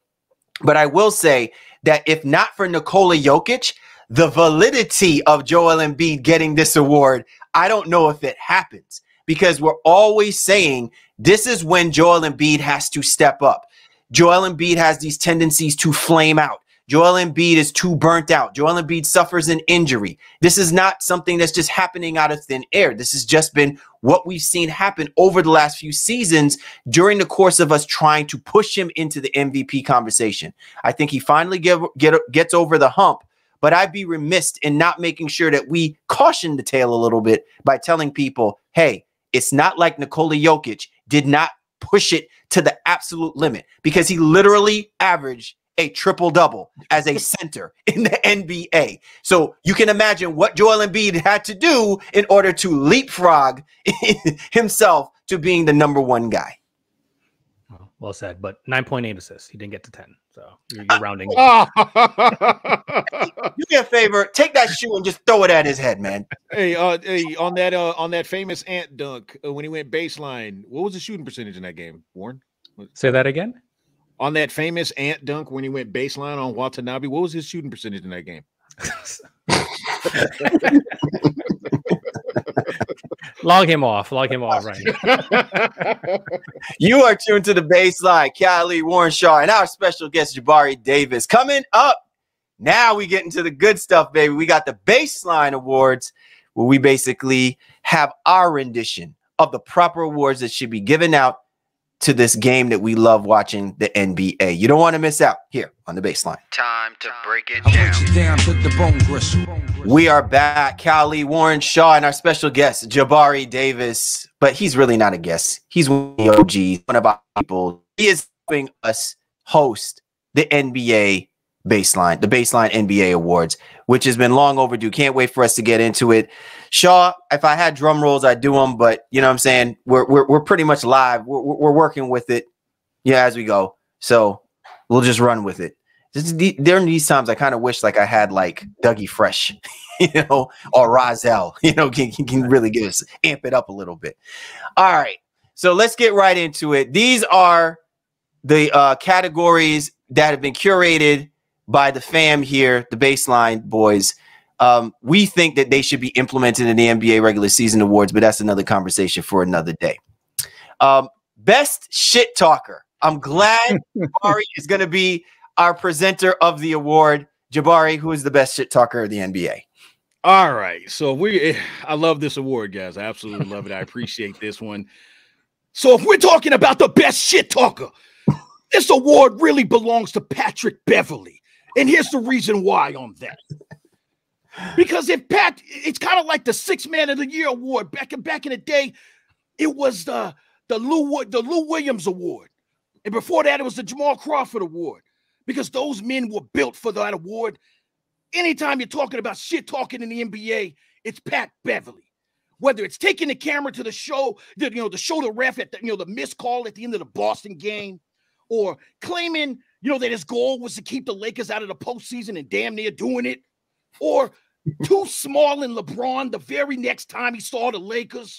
But I will say that if not for Nikola Jokic, the validity of Joel Embiid getting this award, I don't know if it happens, because we're always saying this is when Joel Embiid has to step up. Joel Embiid has these tendencies to flame out. Joel Embiid is too burnt out. Joel Embiid suffers an injury. This is not something that's just happening out of thin air. This has just been what we've seen happen over the last few seasons during the course of us trying to push him into the MVP conversation. I think he finally gets over the hump, but I'd be remiss in not making sure that we caution the tale a little bit by telling people, hey, it's not like Nikola Jokic did not push it to the absolute limit, because he literally averaged a triple-double as a center in the NBA. So you can imagine what Joel Embiid had to do in order to leapfrog himself to being the #1 guy. Well said, but 9.8 assists. He didn't get to 10, so you're rounding. Do me a favor, take that shoe and just throw it at his head, man. Hey, on that famous Ant dunk when he went baseline, what was the shooting percentage in that game, Warren? Say that again. On that famous Ant dunk when he went baseline on Watanabe, what was his shooting percentage in that game? Log him off right now. You are tuned to the Baseline. Callie, Warren Shaw, and our special guest, Jabari Davis. Coming up, now we get into the good stuff, baby. We got the Baseline Awards, where we basically have our rendition of the proper awards that should be given out to this game that we love watching, the NBA. You don't want to miss out here on the Baseline. Time to break it down to the bone gristle. We are back. Callie, Warren Shaw, and our special guest, Jabari Davis. But he's really not a guest. He's one of the OGs, one of our people. He is helping us host the NBA Baseline, the Baseline NBA Awards, which has been long overdue. Can't wait for us to get into it. Shaw, if I had drum rolls, I'd do them, but you know what I'm saying? We're pretty much live. We're working with it, yeah, as we go. So we'll just run with it. During these times, I kind of wish like I had like Dougie Fresh, you know, or Rozelle, you know, can really get us amp it up a little bit. All right, so let's get right into it. These are the categories that have been curated by the fam here, the Baseline boys. We think that they should be implemented in the NBA regular season awards, but that's another conversation for another day. Best shit talker. I'm glad Jabari is going to be our presenter of the award. Jabari, who is the best shit talker of the NBA? All right. So I love this award, guys. I absolutely love it. I appreciate this one. So if we're talking about the best shit talker, this award really belongs to Patrick Beverley. And here's the reason why on that. Because it's kind of like the Sixth Man of the Year award. Back in the day, it was the Lou Williams award. And before that, it was the Jamal Crawford award. Because those men were built for that award. Anytime you're talking about shit talking in the NBA, it's Pat Beverley. Whether it's taking the camera to the show, to show the ref at the missed call at the end of the Boston game, or claiming, that his goal was to keep the Lakers out of the postseason and damn near doing it, or too small in LeBron the very next time he saw the Lakers.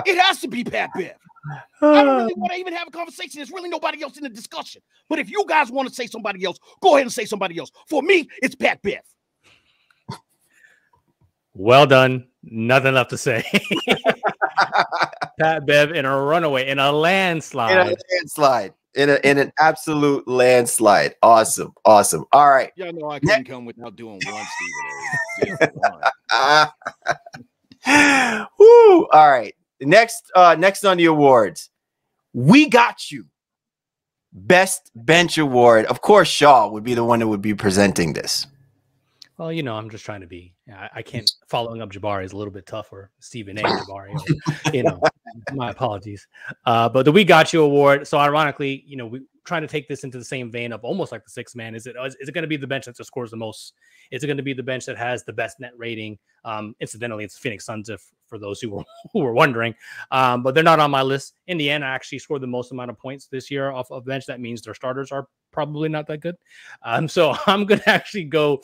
It has to be Pat Bev. I don't really want to even have a conversation. There's really nobody else in the discussion. But if you guys want to say somebody else, go ahead and say somebody else. For me, it's Pat Bev. Well done. Nothing left to say. Pat Bev in a runaway, in a landslide. in an absolute landslide. Awesome. Awesome. All right. Yeah, no, I couldn't come without doing one, Stephen A. Just one. Woo. All right. Next on the awards, we got you. Best Bench Award. Of course, Shaw would be the one that would be presenting this. Well, you know, I'm just trying to be. I can't. Following up Jabari is a little bit tougher. Stephen A. Jabari, or, you know, my apologies. But the We Got You Award. So ironically, you know, we trying to take this into the same vein of almost like the sixth man. Is it going to be the bench that scores the most? Is it going to be the bench that has the best net rating? Incidentally, it's Phoenix Suns, for those who were wondering. But they're not on my list. Indiana actually scored the most amount of points this year off of bench. That means their starters are probably not that good. So I'm going to actually go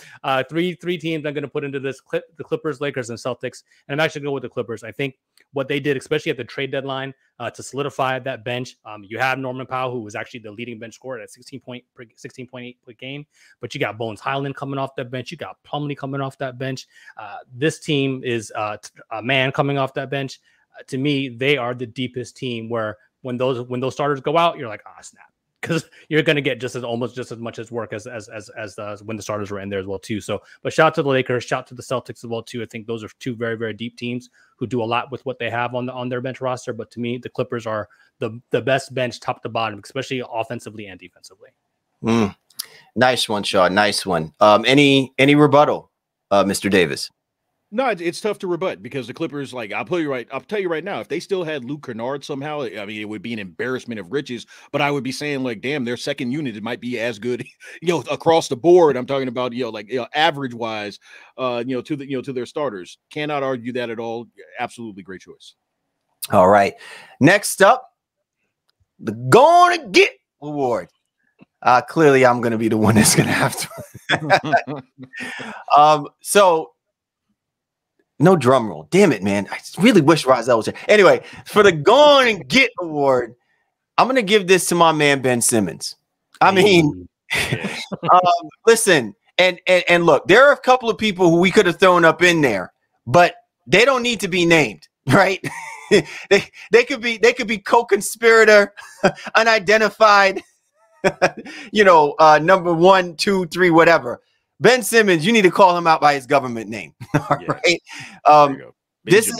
three teams I'm going to put into this clip: the Clippers, Lakers, and Celtics. And I'm actually going with the Clippers. I think what they did, especially at the trade deadline, to solidify that bench. You have Norman Powell, who was actually the leading bench scorer at 16.8 per game. But you got Bones Highland coming off that bench. You got Plumlee coming off that bench. This team is a man coming off that bench. To me, they are the deepest team where when those starters go out, you're like, snap. Because you're going to get almost just as much as work as when the starters were in there as well too. So, but shout out to the Lakers, shout out to the Celtics as well too. I think those are two very, very deep teams who do a lot with what they have on their bench roster. But to me, the Clippers are the best bench top to bottom, especially offensively and defensively. Nice one, Shaw. Nice one. Any rebuttal, Mr. Davis? No, it's tough to rebut because the Clippers, like, I'll tell you right now, if they still had Luke Kennard somehow, I mean, it would be an embarrassment of riches. But I would be saying, like, damn, their second unit, it might be as good, across the board. I'm talking about, average wise, to their starters. Cannot argue that at all. Absolutely great choice. All right. Next up, the Gonna Get Award. Clearly, I'm going to be the one that's going to have to. So. No drum roll. Damn it, man. I really wish Rozelle was here. Anyway, for the Gonna Get Award, I'm going to give this to my man, Ben Simmons. I mean, listen, and look, there are a couple of people who we could have thrown up in there, but they don't need to be named, right? they could be co-conspirator, unidentified, number 1, 2, 3, whatever. Ben Simmons, you need to call him out by his government name. All right. Let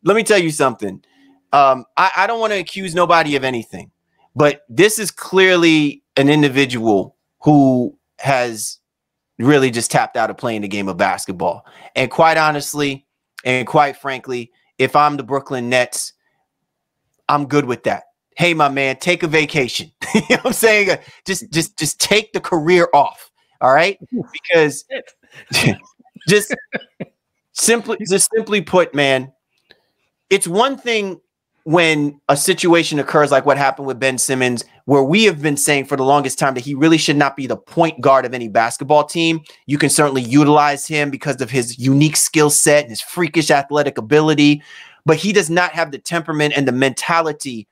me tell you something. I don't want to accuse nobody of anything, but this is clearly an individual who has really just tapped out of playing the game of basketball. And quite honestly, and quite frankly, if I'm the Brooklyn Nets, I'm good with that. Hey, my man, take a vacation. You know what I'm saying? Just take the career off. All right, because just simply put, man, it's one thing when a situation occurs like what happened with Ben Simmons, where we have been saying for the longest time that he really should not be the point guard of any basketball team. You can certainly utilize him because of his unique skill set and his freakish athletic ability, but he does not have the temperament and the mentality,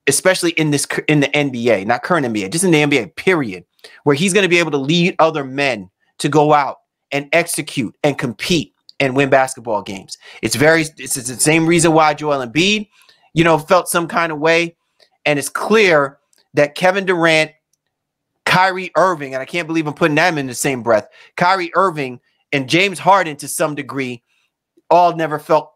especially in the NBA, not current NBA, just in the NBA period, where he's going to be able to lead other men to go out and execute and compete and win basketball games. It's the same reason why Joel Embiid, felt some kind of way. And it's clear that Kevin Durant, Kyrie Irving, and I can't believe I'm putting them in the same breath, Kyrie Irving and James Harden to some degree all never felt,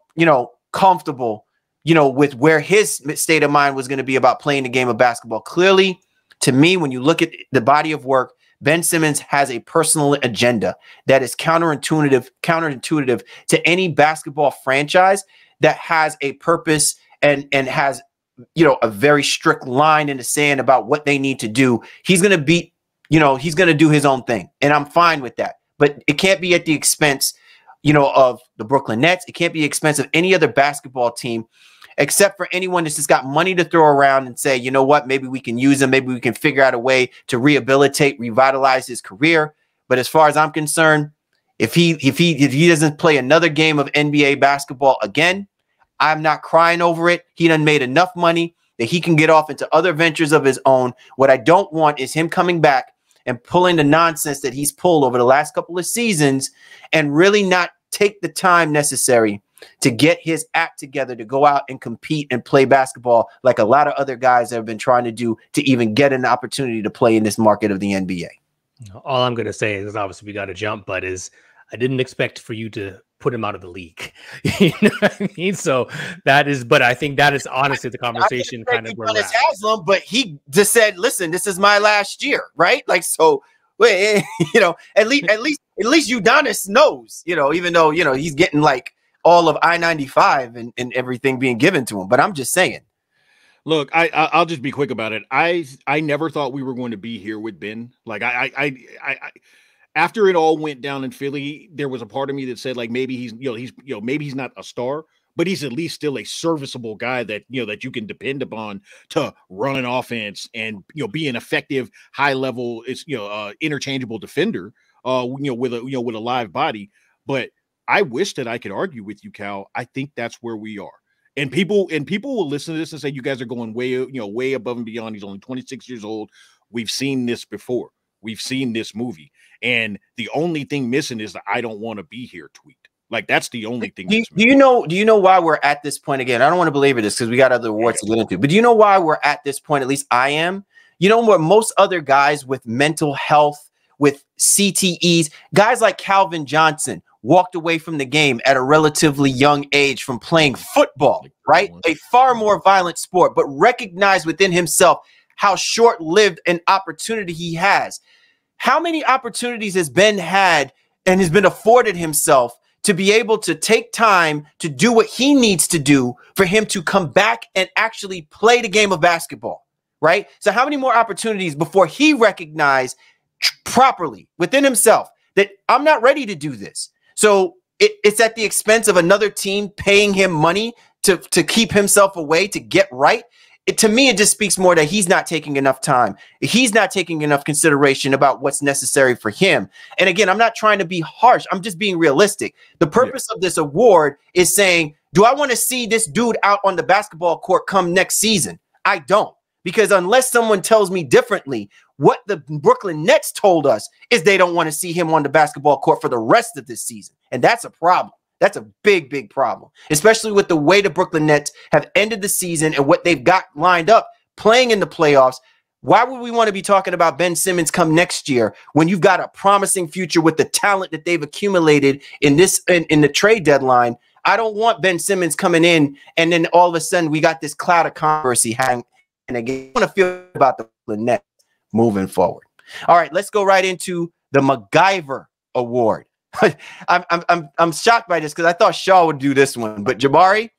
comfortable, with where his state of mind was going to be about playing the game of basketball. Clearly, to me, when you look at the body of work, Ben Simmons has a personal agenda that is counterintuitive to any basketball franchise that has a purpose and has, a very strict line in the sand about what they need to do. He's going to he's going to do his own thing, and I'm fine with that. But it can't be at the expense, of the Brooklyn Nets. It can't be at the expense of any other basketball team, except for anyone that's just got money to throw around and say, you know what, maybe we can use him. Maybe we can figure out a way to revitalize his career. But as far as I'm concerned, if he doesn't play another game of NBA basketball again, I'm not crying over it. He done made enough money that he can get off into other ventures of his own. What I don't want is him coming back and pulling the nonsense that he's pulled over the last couple of seasons and really not take the time necessary to get his act together to go out and compete and play basketball like a lot of other guys have been trying to do to even get an opportunity to play in this market of the NBA. All I'm going to say is obviously we got to jump, but I didn't expect for you to put him out of the league. You know what I mean? So that is, but I think that is honestly the conversation kind of where we're at. Haslam, but he just said, listen, this is my last year, right? Like, so, you know, at least Udonis knows, you know, even though, you know, he's getting like all of I-95 and everything being given to him. But I'm just saying. Look, I'll just be quick about it. I never thought we were going to be here with Ben. Like I after it all went down in Philly, there was a part of me that said, like, maybe maybe he's not a star, but he's at least still a serviceable guy that, you know, that you can depend upon to run an offense and, you know, be an effective high level, interchangeable defender, with a live body. But I wish that I could argue with you, Cal. I think that's where we are. And people will listen to this and say, you guys are going way above and beyond. He's only 26 years old. We've seen this before. We've seen this movie. And the only thing missing is the "I don't want to be here" tweet. Like, that's the only thing. Do you know why we're at this point again? I don't want to belabor this because we got other awards to get into, but do you know why we're at this point? At least I am. You know what? Most other guys with mental health, with CTEs, guys like Calvin Johnson walked away from the game at a relatively young age from playing football, right? A far more violent sport, but recognized within himself how short-lived an opportunity he has. How many opportunities has Ben had and has been afforded himself to be able to take time to do what he needs to do for him to come back and actually play the game of basketball, right? So how many more opportunities before he recognized properly within himself that I'm not ready to do this? So it's at the expense of another team paying him money to keep himself away, to get right. To me, it just speaks more that he's not taking enough time. He's not taking enough consideration about what's necessary for him. And again, I'm not trying to be harsh. I'm just being realistic. The purpose of this award is saying, do I want to see this dude out on the basketball court come next season? I don't. Because unless someone tells me differently, what the Brooklyn Nets told us is they don't want to see him on the basketball court for the rest of this season. And that's a problem. That's a big, big problem, especially with the way the Brooklyn Nets have ended the season and what they've got lined up playing in the playoffs. Why would we want to be talking about Ben Simmons come next year when you've got a promising future with the talent that they've accumulated in the trade deadline? I don't want Ben Simmons coming in and then all of a sudden we got this cloud of controversy hanging. And again, I want to feel about the Brooklyn Nets moving forward. All right, let's go right into the MacGyver Award. I'm shocked by this because I thought Shaw would do this one, but Jabari,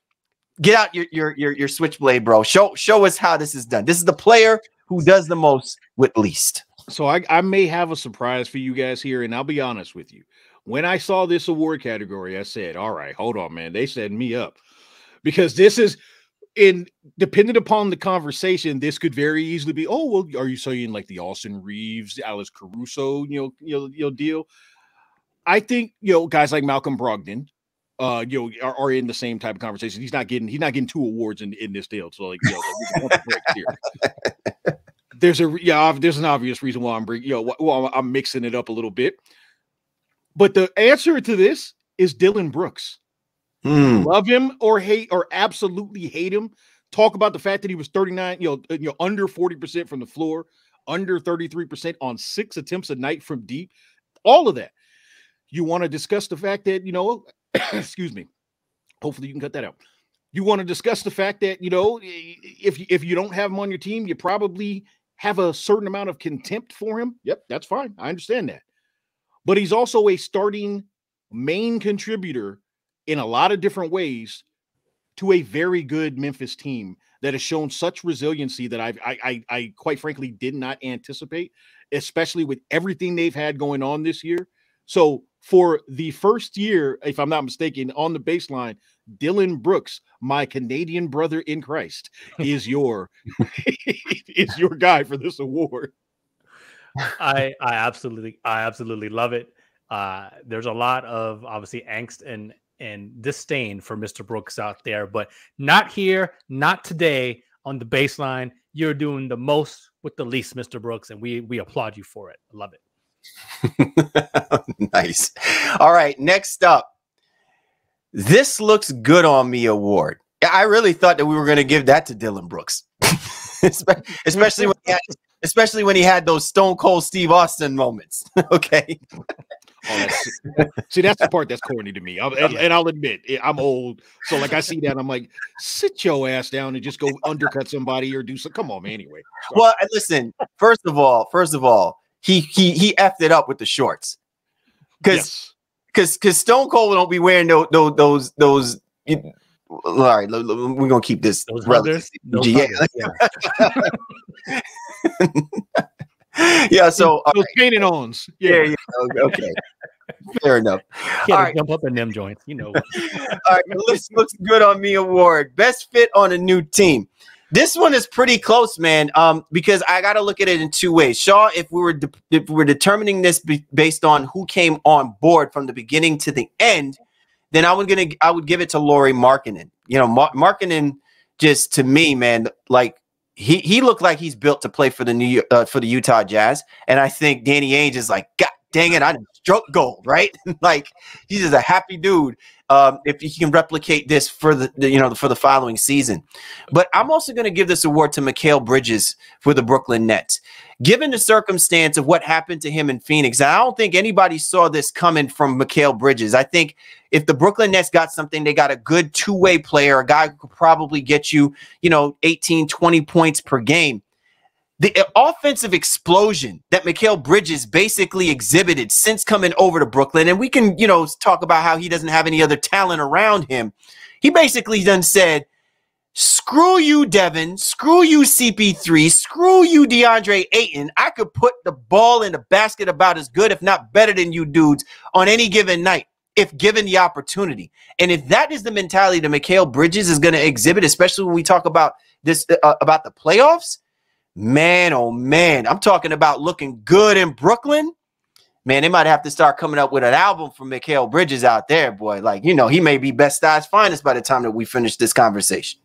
get out your switchblade, bro. Show us how this is done. This is the player who does the most with least. So I may have a surprise for you guys here, and I'll be honest with you. When I saw this award category, I said, all right, hold on, man. They set me up because this is depending upon the conversation, this could very easily be, oh, well, are you saying like the Austin Reeves, Alex Caruso, deal? I think, guys like Malcolm Brogdon, are in the same type of conversation. He's not getting 2 awards in this deal. So like, there's an obvious reason why I'm mixing it up a little bit. But the answer to this is Dylan Brooks. Love him or hate or absolutely hate him. Talk about the fact that he was 39, under 40% from the floor, under 33% on 6 attempts a night from deep. All of that. You want to discuss the fact that, excuse me, hopefully you can cut that out. You want to discuss the fact that, if you don't have him on your team, you probably have a certain amount of contempt for him. Yep, that's fine. I understand that. But he's also a starting main contributor in a lot of different ways to a very good Memphis team that has shown such resiliency that I quite frankly did not anticipate, especially with everything they've had going on this year. So for the first year, if I'm not mistaken, on the baseline, Dylan Brooks, my Canadian brother in Christ, is your guy for this award. I absolutely love it. There's a lot of obviously angst and disdain for Mr. Brooks out there, but not here, not today on the baseline. You're doing the most with the least, Mr. Brooks, and we applaud you for it. I love it. Nice. All right, next up, This looks good on me award. I really thought that we were going to give that to Dylan Brooks, especially when he had those Stone Cold Steve Austin moments. Okay. Oh, see, that's the part that's corny to me. And I'll admit, I'm old. So, like, I see that, I'm like, sit your ass down and just go undercut somebody or do something. Come on, man. Anyway. Sorry. Well, listen, first of all, he effed it up with the shorts. Because Stone Cold don't be wearing those all right, we're gonna keep this relative. Yeah, so those painted ons. Yeah, okay. Fair enough. All right, jump up in them joints, you know. All right, this looks good on me award. Best fit on a new team. This one is pretty close, man. Because I got to look at it in two ways. Shaw, if we were determining this based on who came on board from the beginning to the end, then I would give it to Lauri Markkanen. You know, Markkanen, just to me, man, like he looked like he's built to play for the Utah Jazz, and I think Danny Ainge is like, God dang it, I didn't stroke gold, right? Like he's just a happy dude. If he can replicate this for the following season. But I'm also going to give this award to Mikal Bridges for the Brooklyn Nets. Given the circumstance of what happened to him in Phoenix, I don't think anybody saw this coming from Mikal Bridges. I think if the Brooklyn Nets got something, they got a good two-way player, a guy who could probably get you, 18, 20 points per game. The offensive explosion that Mikal Bridges basically exhibited since coming over to Brooklyn, and we can, talk about how he doesn't have any other talent around him. He basically done said, screw you, Devin, screw you, CP3, screw you, DeAndre Ayton. I could put the ball in the basket about as good, if not better than you dudes on any given night, if given the opportunity. And if that is the mentality that Mikal Bridges is going to exhibit, especially when we talk about this, about the playoffs, man, oh man, I'm talking about looking good in Brooklyn. Man, they might have to start coming up with an album for Mikal Bridges out there, boy. Like, he may be Best Styles Finest by the time that we finish this conversation.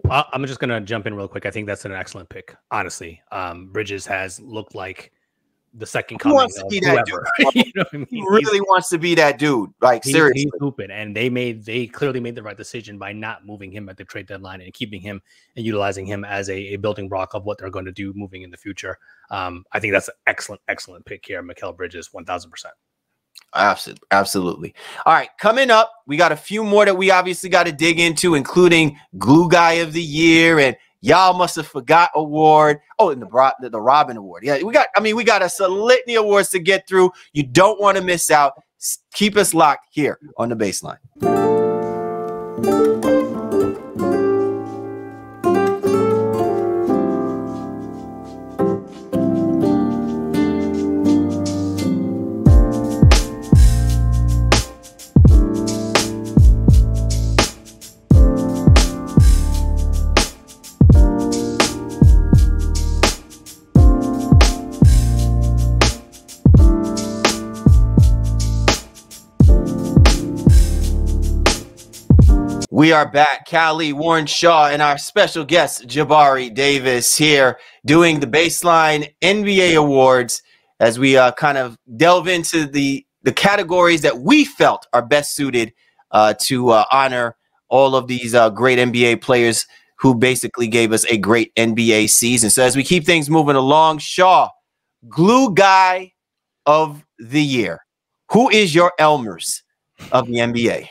I'm just going to jump in real quick. I think that's an excellent pick, honestly. Bridges has looked like the second coming of whoever. You know what I mean? He really wants to be that dude. Like, seriously. He's hooping, and they clearly made the right decision by not moving him at the trade deadline and keeping him and utilizing him as a building block of what they're going to do moving in the future. I think that's an excellent pick here. Mikal Bridges, 1000%. Absolutely. All right, coming up, we got a few more that we obviously got to dig into, including Glue Guy of the Year and Y'all Must Have Forgot Award. Oh, and the Robin Award. Yeah, we got a litany of awards to get through. You don't want to miss out. Keep us locked here on The Baseline. We are back. Callie, Warren Shaw, and our special guest, Jabari Davis, here doing the Baseline NBA Awards as we kind of delve into the categories that we felt are best suited to honor all of these great NBA players who basically gave us a great NBA season. So as we keep things moving along, Shaw, Glue Guy of the Year. Who is your Elmers of the NBA?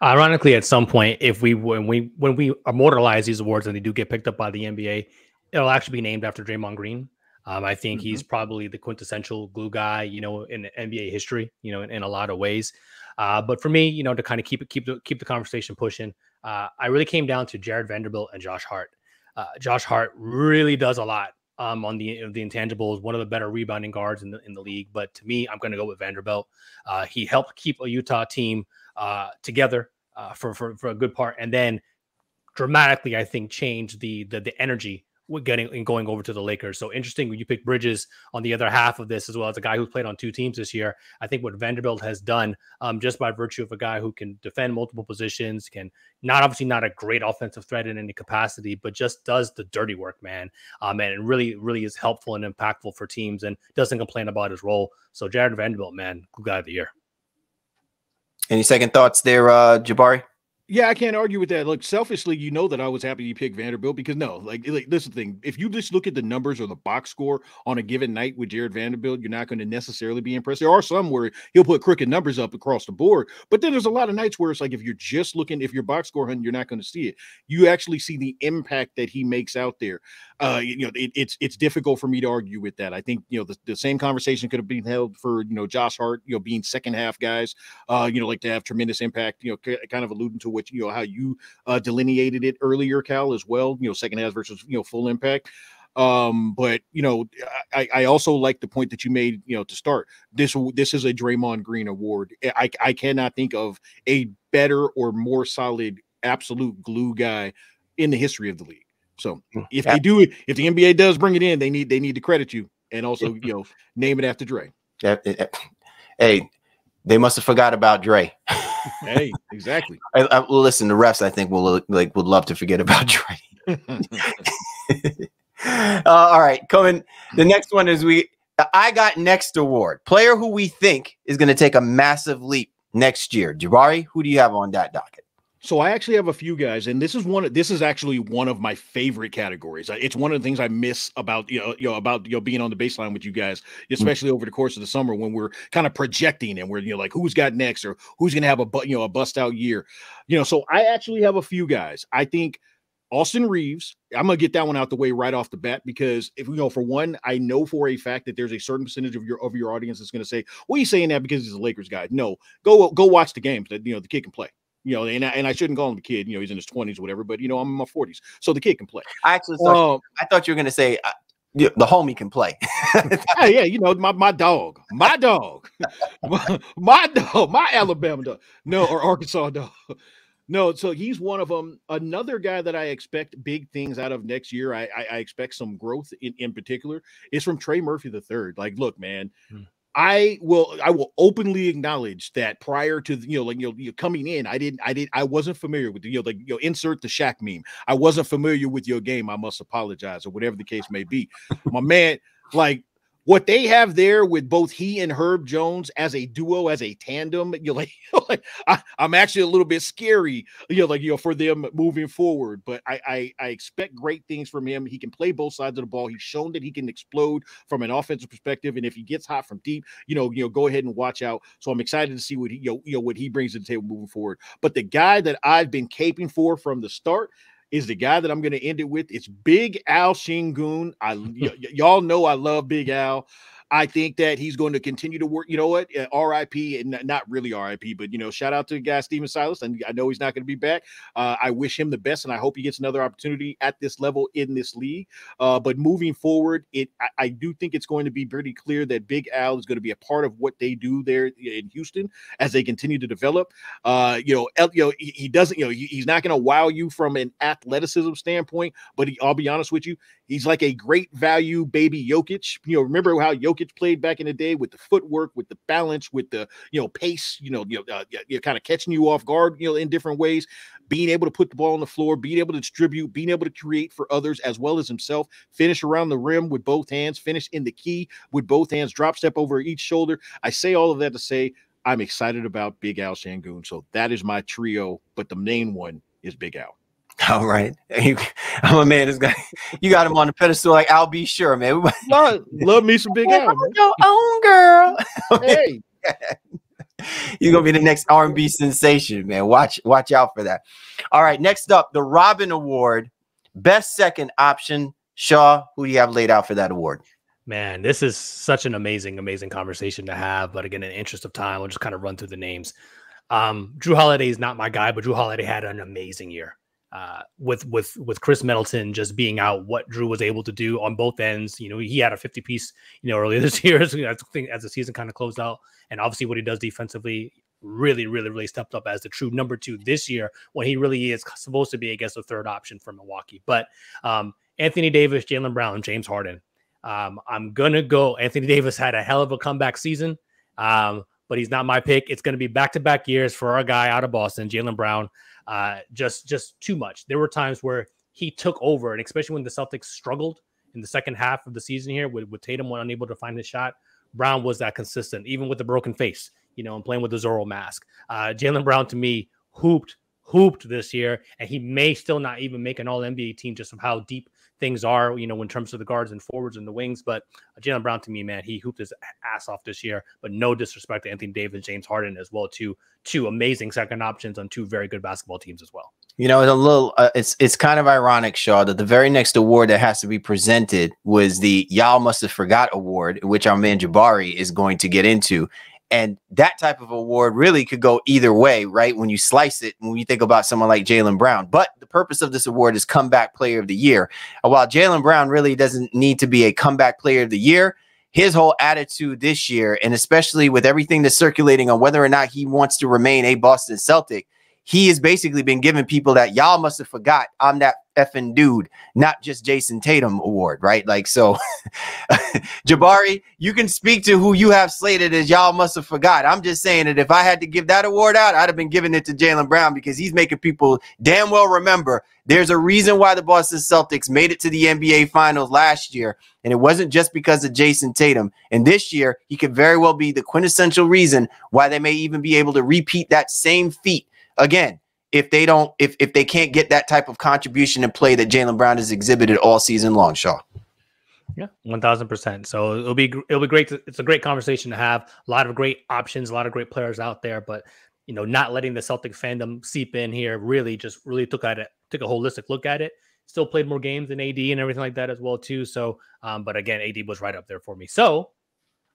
Ironically, at some point, when we immortalize these awards and they do get picked up by the NBA, it'll actually be named after Draymond Green. I think he's probably the quintessential glue guy, in NBA history, in a lot of ways. But for me, to kind of keep the conversation pushing, I really came down to Jared Vanderbilt and Josh Hart. Josh Hart really does a lot on the intangibles, one of the better rebounding guards in the league. But to me, I'm going to go with Vanderbilt. He helped keep a Utah team together for a good part, and then dramatically, I think, changed the energy with going over to the Lakers. So interesting when you pick Bridges on the other half of this as well as a guy who's played on two teams this year. I think what Vanderbilt has done, just by virtue of a guy who can defend multiple positions, can obviously not a great offensive threat in any capacity, but just does the dirty work, man. And it really is helpful and impactful for teams and doesn't complain about his role. So Jared Vanderbilt, man, guy of the year. Any second thoughts there, Jabari? Yeah, I can't argue with that. Look, selfishly, you know that I was happy you picked Vanderbilt because like this is the thing. If you just look at the numbers or the box score on a given night with Jared Vanderbilt, you're not going to necessarily be impressed. There are some where he'll put crooked numbers up across the board, but then there's a lot of nights where it's like if you're just looking, if you're box score hunting, you're not going to see it. You actually see the impact that he makes out there. It's difficult for me to argue with that. I think the same conversation could have been held for Josh Hart, being second half guys, like to have tremendous impact. Kind of alluding to what how you delineated it earlier, Cal, as well. Second half versus full impact. But I also like the point that you made. To start this is a Draymond Green award. I cannot think of a better or more solid absolute glue guy in the history of the league. So if they do it, if the NBA does bring it in, they need to credit you and also name it after Dre. Hey, they must have forgot about Dre. Hey, exactly. Well, listen, the refs I think would love to forget about Dre. All right, coming. The next one is the I Got Next award. Player who we think is going to take a massive leap next year. Jabari, who do you have on that docket? So I actually have a few guys, and this is actually one of my favorite categories. It's one of the things I miss about being on the baseline with you guys, especially over the course of the summer when we're kind of projecting and we're like who's got next or who's going to have a bust out year. So I actually have a few guys. I think Austin Reeves, I'm going to get that one out the way right off the bat because if for one, I know for a fact that there's a certain percentage of your audience that's going to say, well, he's saying that because he's a Lakers guy. No, go watch the games that the kid can play. And I shouldn't call him a kid. He's in his 20s or whatever, but I'm in my 40s, so the kid can play. I actually thought you were going to say the homie can play. Yeah, my dog, my Alabama dog, or Arkansas dog. No, so he's one of them. Another guy that I expect big things out of next year. I expect some growth in particular is from Trey Murphy III. Like, look, man. I will openly acknowledge that prior to coming in, I wasn't familiar with insert the Shaq meme. I wasn't familiar with your game. I must apologize or whatever the case may be. My man, like what they have there with both he and Herb Jones as a duo, as a tandem, I'm actually a little bit scary, for them moving forward. But I expect great things from him. He can play both sides of the ball. He's shown that he can explode from an offensive perspective, and if he gets hot from deep, go ahead and watch out. So I'm excited to see what he brings to the table moving forward. But the guy that I've been caping for from the start is the guy that I'm going to end it with. It's Big Al Shingun. Y'all know I love Big Al. I think that he's going to continue to work. You know what? RIP, and not really RIP, but shout out to the guy Steven Silas. And I know he's not going to be back. I wish him the best, and I hope he gets another opportunity at this level in this league. But moving forward, I do think it's going to be pretty clear that Big Al is going to be a part of what they do there in Houston as they continue to develop. He doesn't. He's not going to wow you from an athleticism standpoint, but I'll be honest with you, he's like a great value baby Jokic. Remember how Jokic played back in the day with the footwork, with the balance, with the pace, kind of catching you off guard, in different ways, being able to put the ball on the floor, being able to distribute, being able to create for others as well as himself, finish around the rim with both hands, finish in the key with both hands, drop step over each shoulder. I say all of that to say I'm excited about Big Al Shingun. So that is my trio, but the main one is Big Al. All right. I'm a man. You got him on the pedestal like I'll be sure, man. Love me some Big Al, man. Your own girl. Hey. You're going to be the next R&B sensation, man. Watch out for that. All right. Next up, the Robin Award. Best second option. Shaw, who do you have laid out for that award? Man, this is such an amazing conversation to have. But again, in the interest of time, we'll just kind of run through the names. Drew Holiday is not my guy, but Drew Holiday had an amazing year. With Chris Middleton just being out, what Drew was able to do on both ends. He had a 50-piece, earlier this year, I think, as the season kind of closed out. And obviously what he does defensively really stepped up as the true number 2 this year when he really is supposed to be, I guess, the third option for Milwaukee. But Anthony Davis, Jaylen Brown, James Harden. I'm going to go. Anthony Davis had a hell of a comeback season, but he's not my pick. It's going to be back-to-back years for our guy out of Boston, Jaylen Brown. Just too much. There were times where he took over, and especially when the Celtics struggled in the second half of the season here with Tatum unable to find his shot, Brown was that consistent, even with the broken face. you know, and playing with the Zorro mask. Jaylen Brown, to me, hooped this year, and he may still not even make an all-NBA team just from how deep things are, you know, in terms of the guards and forwards and the wings. But Jaylen Brown, to me, man, he hooped his ass off this year. But no disrespect to Anthony Davis, James Harden as well, two amazing second options on two very good basketball teams as well. You know, it's a little, it's kind of ironic, Shaw, that the very next award that has to be presented was the Y'all Must Have Forgot award, which our man Jabari is going to get into. And that type of award really could go either way, right? When you slice it, when you think about someone like Jaylen Brown. But the purpose of this award is Comeback Player of the Year. And while Jaylen Brown really doesn't need to be a Comeback Player of the Year, his whole attitude this year, and especially with everything that's circulating on whether or not he wants to remain a Boston Celtic, he has basically been giving people that y'all must have forgot I'm that effing dude, not just Jason Tatum award, right? Like, so Jabari, you can speak to who you have slated as y'all must have forgot. I'm just saying that if I had to give that award out, I'd have been giving it to Jaylen Brown, because he's making people damn well remember there's a reason why the Boston Celtics made it to the NBA Finals last year, and it wasn't just because of Jason Tatum. And this year, he could very well be the quintessential reason why they may even be able to repeat that same feat again, if they don't, if they can't get that type of contribution and play that Jaylen Brown has exhibited all season long, Shaw. Yeah, 1000%. So it'll be great. It's a great conversation to have. A lot of great options, a lot of great players out there, but you know, not letting the Celtic fandom seep in here really took a holistic look at it. Still played more games than AD and everything like that as well too. So, but again, AD was right up there for me. So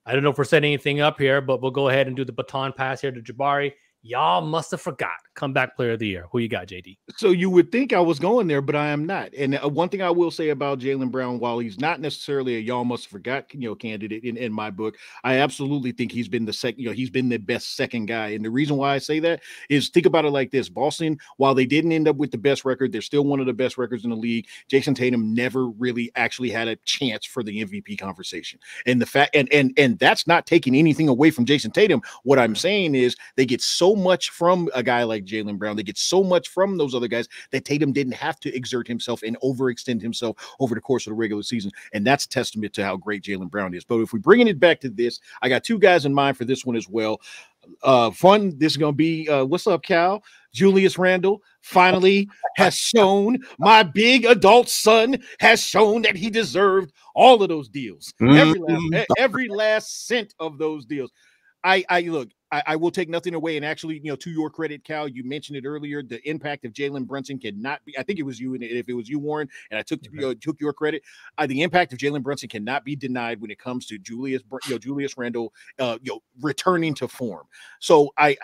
I don't know if we're setting anything up here, but we'll go ahead and do the baton pass here to Jabari. Y'all must have forgot Comeback Player of the Year. Who you got, JD? So you would think I was going there, but I am not. And one thing I will say about Jaylen Brown, while he's not necessarily a y'all must have forgot, candidate in my book, I absolutely think he's been the second, he's been the best second guy. And the reason why I say that is, think about it like this: Boston, while they didn't end up with the best record, they're still one of the best records in the league. Jason Tatum never really actually had a chance for the MVP conversation. And the fact, and that's not taking anything away from Jason Tatum. What I'm saying is they get so much from a guy like Jaylen Brown. They get so much from those other guys that Tatum didn't have to exert himself and overextend himself over the course of the regular season. And that's a testament to how great Jaylen Brown is. But if we're bringing it back to this, I got two guys in mind for this one as well. Fun. This is going to be, what's up, Cal? Julius Randle finally has shown, my big adult son has shown that he deserved all of those deals. Every last cent of those deals. I will take nothing away. And actually, to your credit, Cal, you mentioned it earlier. The impact of Jalen Brunson cannot be, I think it was you, and if it was you, Warren, and I took your credit, the impact of Jalen Brunson cannot be denied when it comes to Julius Randle, returning to form. So I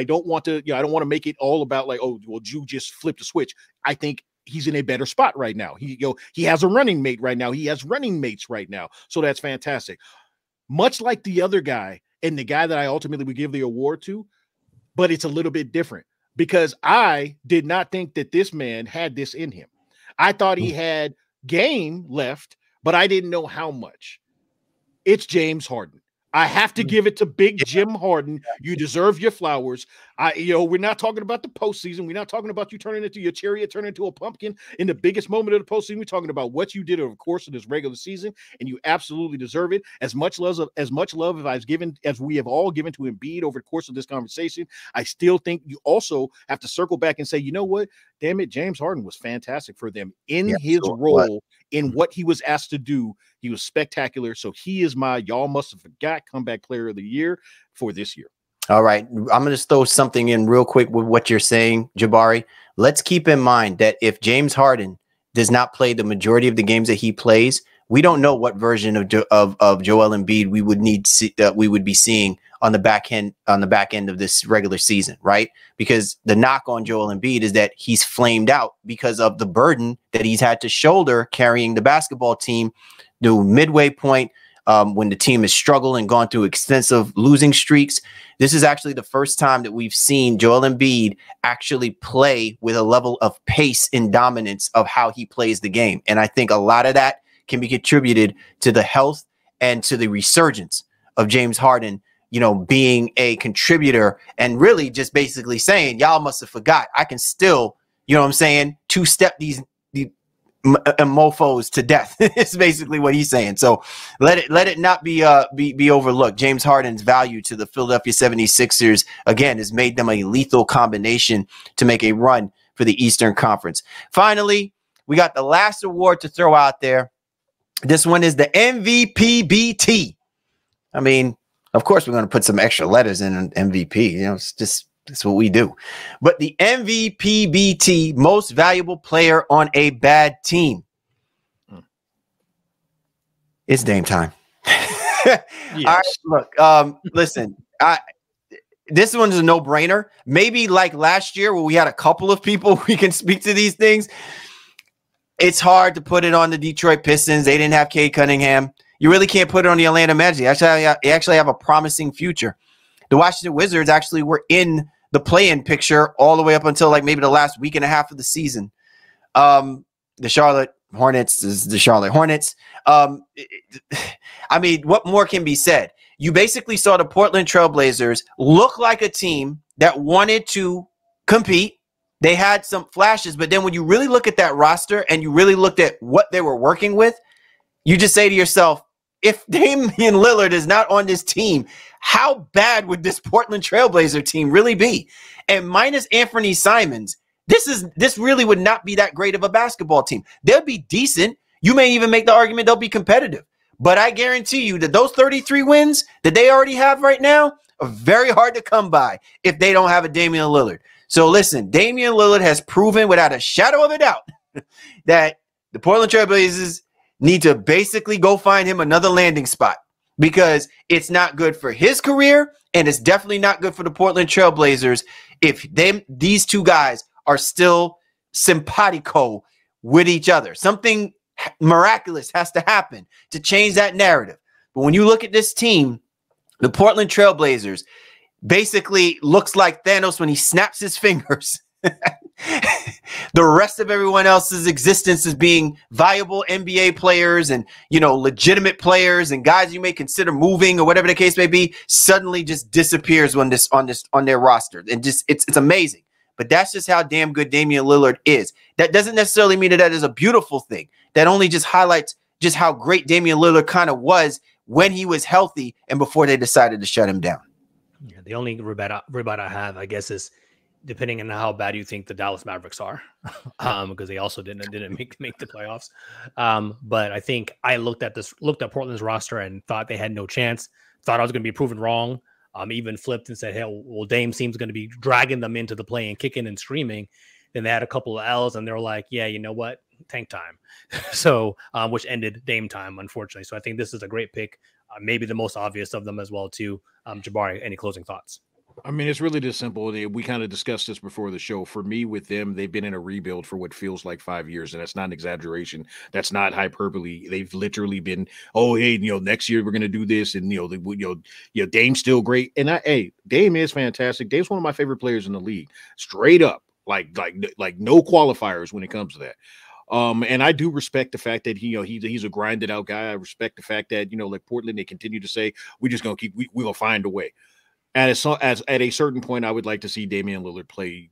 don't want to, I don't want to make it all about like, oh, well, Ju just flipped a switch. I think he's in a better spot right now. He has a running mate right now. He has running mates right now. So that's fantastic. Much like the other guy, and the guy that I ultimately would give the award to, but it's a little bit different because I did not think that this man had this in him. I thought he had game left, but I didn't know how much. It's James Harden. I have to give it to Big Jim Harden. You deserve your flowers. We're not talking about the postseason. We're not talking about you turning into your chariot, turning into a pumpkin in the biggest moment of the postseason. We're talking about what you did over the course of this regular season, and you absolutely deserve it. As much love as we have all given to Embiid over the course of this conversation, I still think you also have to circle back and say, you know what? Damn it, James Harden was fantastic for them in his role, in what he was asked to do. He was spectacular. So he is my y'all must have forgot comeback player of the year for this year. All right. I'm going to throw something in real quick with what you're saying, Jabari. Let's keep in mind that if James Harden does not play the majority of the games that he plays, we don't know what version of Joel Embiid we would be seeing on the back end of this regular season, right? Because the knock on Joel Embiid is that he's flamed out because of the burden that he's had to shoulder carrying the basketball team to midway point, when the team has struggled and gone through extensive losing streaks. This is actually the first time that we've seen Joel Embiid actually play with a level of pace and dominance of how he plays the game. And I think a lot of that can be contributed to the health and to the resurgence of James Harden, being a contributor and really just basically saying, y'all must have forgot. I can still, two-step these mofos to death. It's basically what he's saying. So let it not be overlooked. James Harden's value to the Philadelphia 76ers again has made them a lethal combination to make a run for the Eastern Conference. Finally, we got the last award to throw out there. This one is the MVPBT. I mean, of course, we're going to put some extra letters in MVP. You know, it's what we do. But the MVPBT, most valuable player on a bad team. It's Dame time. Yes. All right, look, listen, this one's a no-brainer. Maybe like last year where we had a couple of people we can speak to these things. It's hard to put it on the Detroit Pistons. They didn't have Cade Cunningham. You really can't put it on the Atlanta Magic. They actually have a promising future. The Washington Wizards actually were in the play-in picture all the way up until like maybe the last week and a half of the season. The Charlotte Hornets is the Charlotte Hornets. I mean, what more can be said? You basically saw the Portland Trailblazers look like a team that wanted to compete. They had some flashes, but then when you really look at that roster and you really looked at what they were working with, you just say to yourself, if Damian Lillard is not on this team, how bad would this Portland Trailblazer team really be? And minus Anthony Simons, this really would not be that great of a basketball team. They'll be decent. You may even make the argument they'll be competitive. But I guarantee you that those 33 wins that they already have right now are very hard to come by if they don't have a Damian Lillard. So listen, Damian Lillard has proven without a shadow of a doubt that the Portland Trailblazers need to basically go find him another landing spot because it's not good for his career and it's definitely not good for the Portland Trailblazers if these two guys are still simpatico with each other. Something miraculous has to happen to change that narrative. But when you look at this team, the Portland Trailblazers basically looks like Thanos when he snaps his fingers. The rest of everyone else's existence as being viable NBA players and, you know, legitimate players and guys you may consider moving or whatever the case may be, suddenly just disappears on their roster. And just it's amazing. But that's just how damn good Damian Lillard is. That doesn't necessarily mean that is a beautiful thing. That only just highlights just how great Damian Lillard kind of was when he was healthy and before they decided to shut him down. Yeah, the only rebut I have, I guess, is depending on how bad you think the Dallas Mavericks are, because they also didn't make the playoffs. But I think I looked at Portland's roster and thought they had no chance. Thought I was going to be proven wrong. Even flipped and said, "Hey, well, Dame seems going to be dragging them into the play and kicking and screaming." Then they had a couple of L's, and they were like, "Yeah, you know what? Tank time." So, which ended Dame time, unfortunately. So I think this is a great pick. Maybe the most obvious of them as well, too. Jabari, any closing thoughts? I mean, it's really just simple. We kind of discussed this before the show. For me, with them, they've been in a rebuild for what feels like 5 years, and that's not an exaggeration. That's not hyperbole. They've literally been, oh, hey, next year we're going to do this, and Dame's still great. And Dame is fantastic. Dame's one of my favorite players in the league, straight up, like no qualifiers when it comes to that. And I do respect the fact that he's a grinded out guy. I respect the fact that like Portland, they continue to say we're just gonna we're gonna find a way. At a certain point, I would like to see Damian Lillard play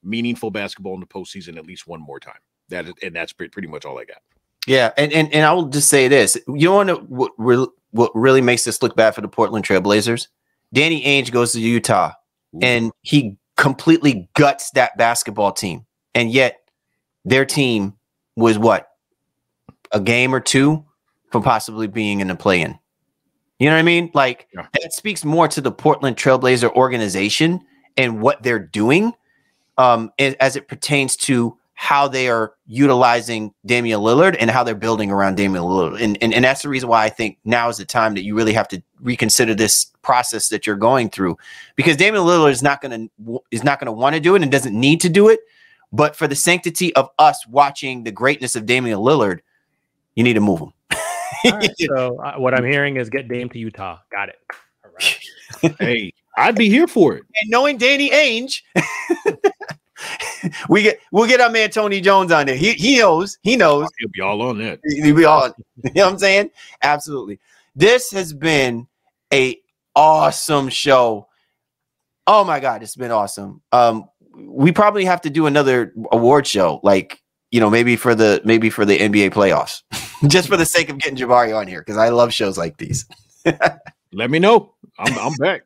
meaningful basketball in the postseason at least one more time. That's pretty much all I got. Yeah, and I will just say this: you want to what really makes this look bad for the Portland Trailblazers? Danny Ainge goes to Utah, and he completely guts that basketball team, and yet their team was what, a game or two from possibly being in the play-in. You know what I mean? Like, yeah. That speaks more to the Portland Trailblazer organization and what they're doing as it pertains to how they are utilizing Damian Lillard and how they're building around Damian Lillard. And that's the reason why I think now is the time that you really have to reconsider this process that you're going through, because Damian Lillard is not going to want to do it and doesn't need to do it. But for the sanctity of us watching the greatness of Damian Lillard, you need to move him. Right, so what I'm hearing is get Dame to Utah. Got it. All right. Hey, I'd be here for it. And knowing Danny Ainge, we'll get our man Tony Jones on there. He knows. He'll be all on that. He'll be all. You know what I'm saying? Absolutely. This has been a awesome show. Oh my God, it's been awesome. We probably have to do another award show. Like, you know, maybe for the NBA playoffs, just for the sake of getting Jabari on here, because I love shows like these. Let me know. I'm back.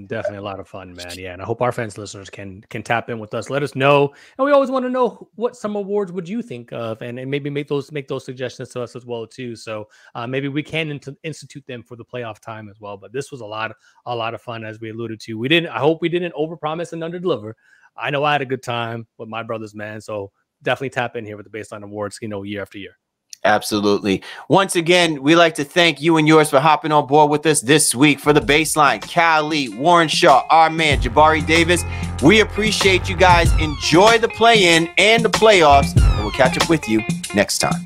Definitely a lot of fun, man. Yeah, and I hope our fans, listeners can tap in with us. Let us know, and we always want to know what some awards would you think of, and maybe make those suggestions to us as well too. So maybe we can institute them for the playoff time as well. But this was a lot of fun, as we alluded to. I hope we didn't overpromise and underdeliver. I know I had a good time with my brothers, man. So definitely tap in here with the Baseline Awards, year after year. Absolutely. Once again, we like to thank you and yours for hopping on board with us this week for the Baseline. Cali, Warren Shaw, our man, Jabari Davis. We appreciate you guys. Enjoy the play-in and the playoffs, and we'll catch up with you next time.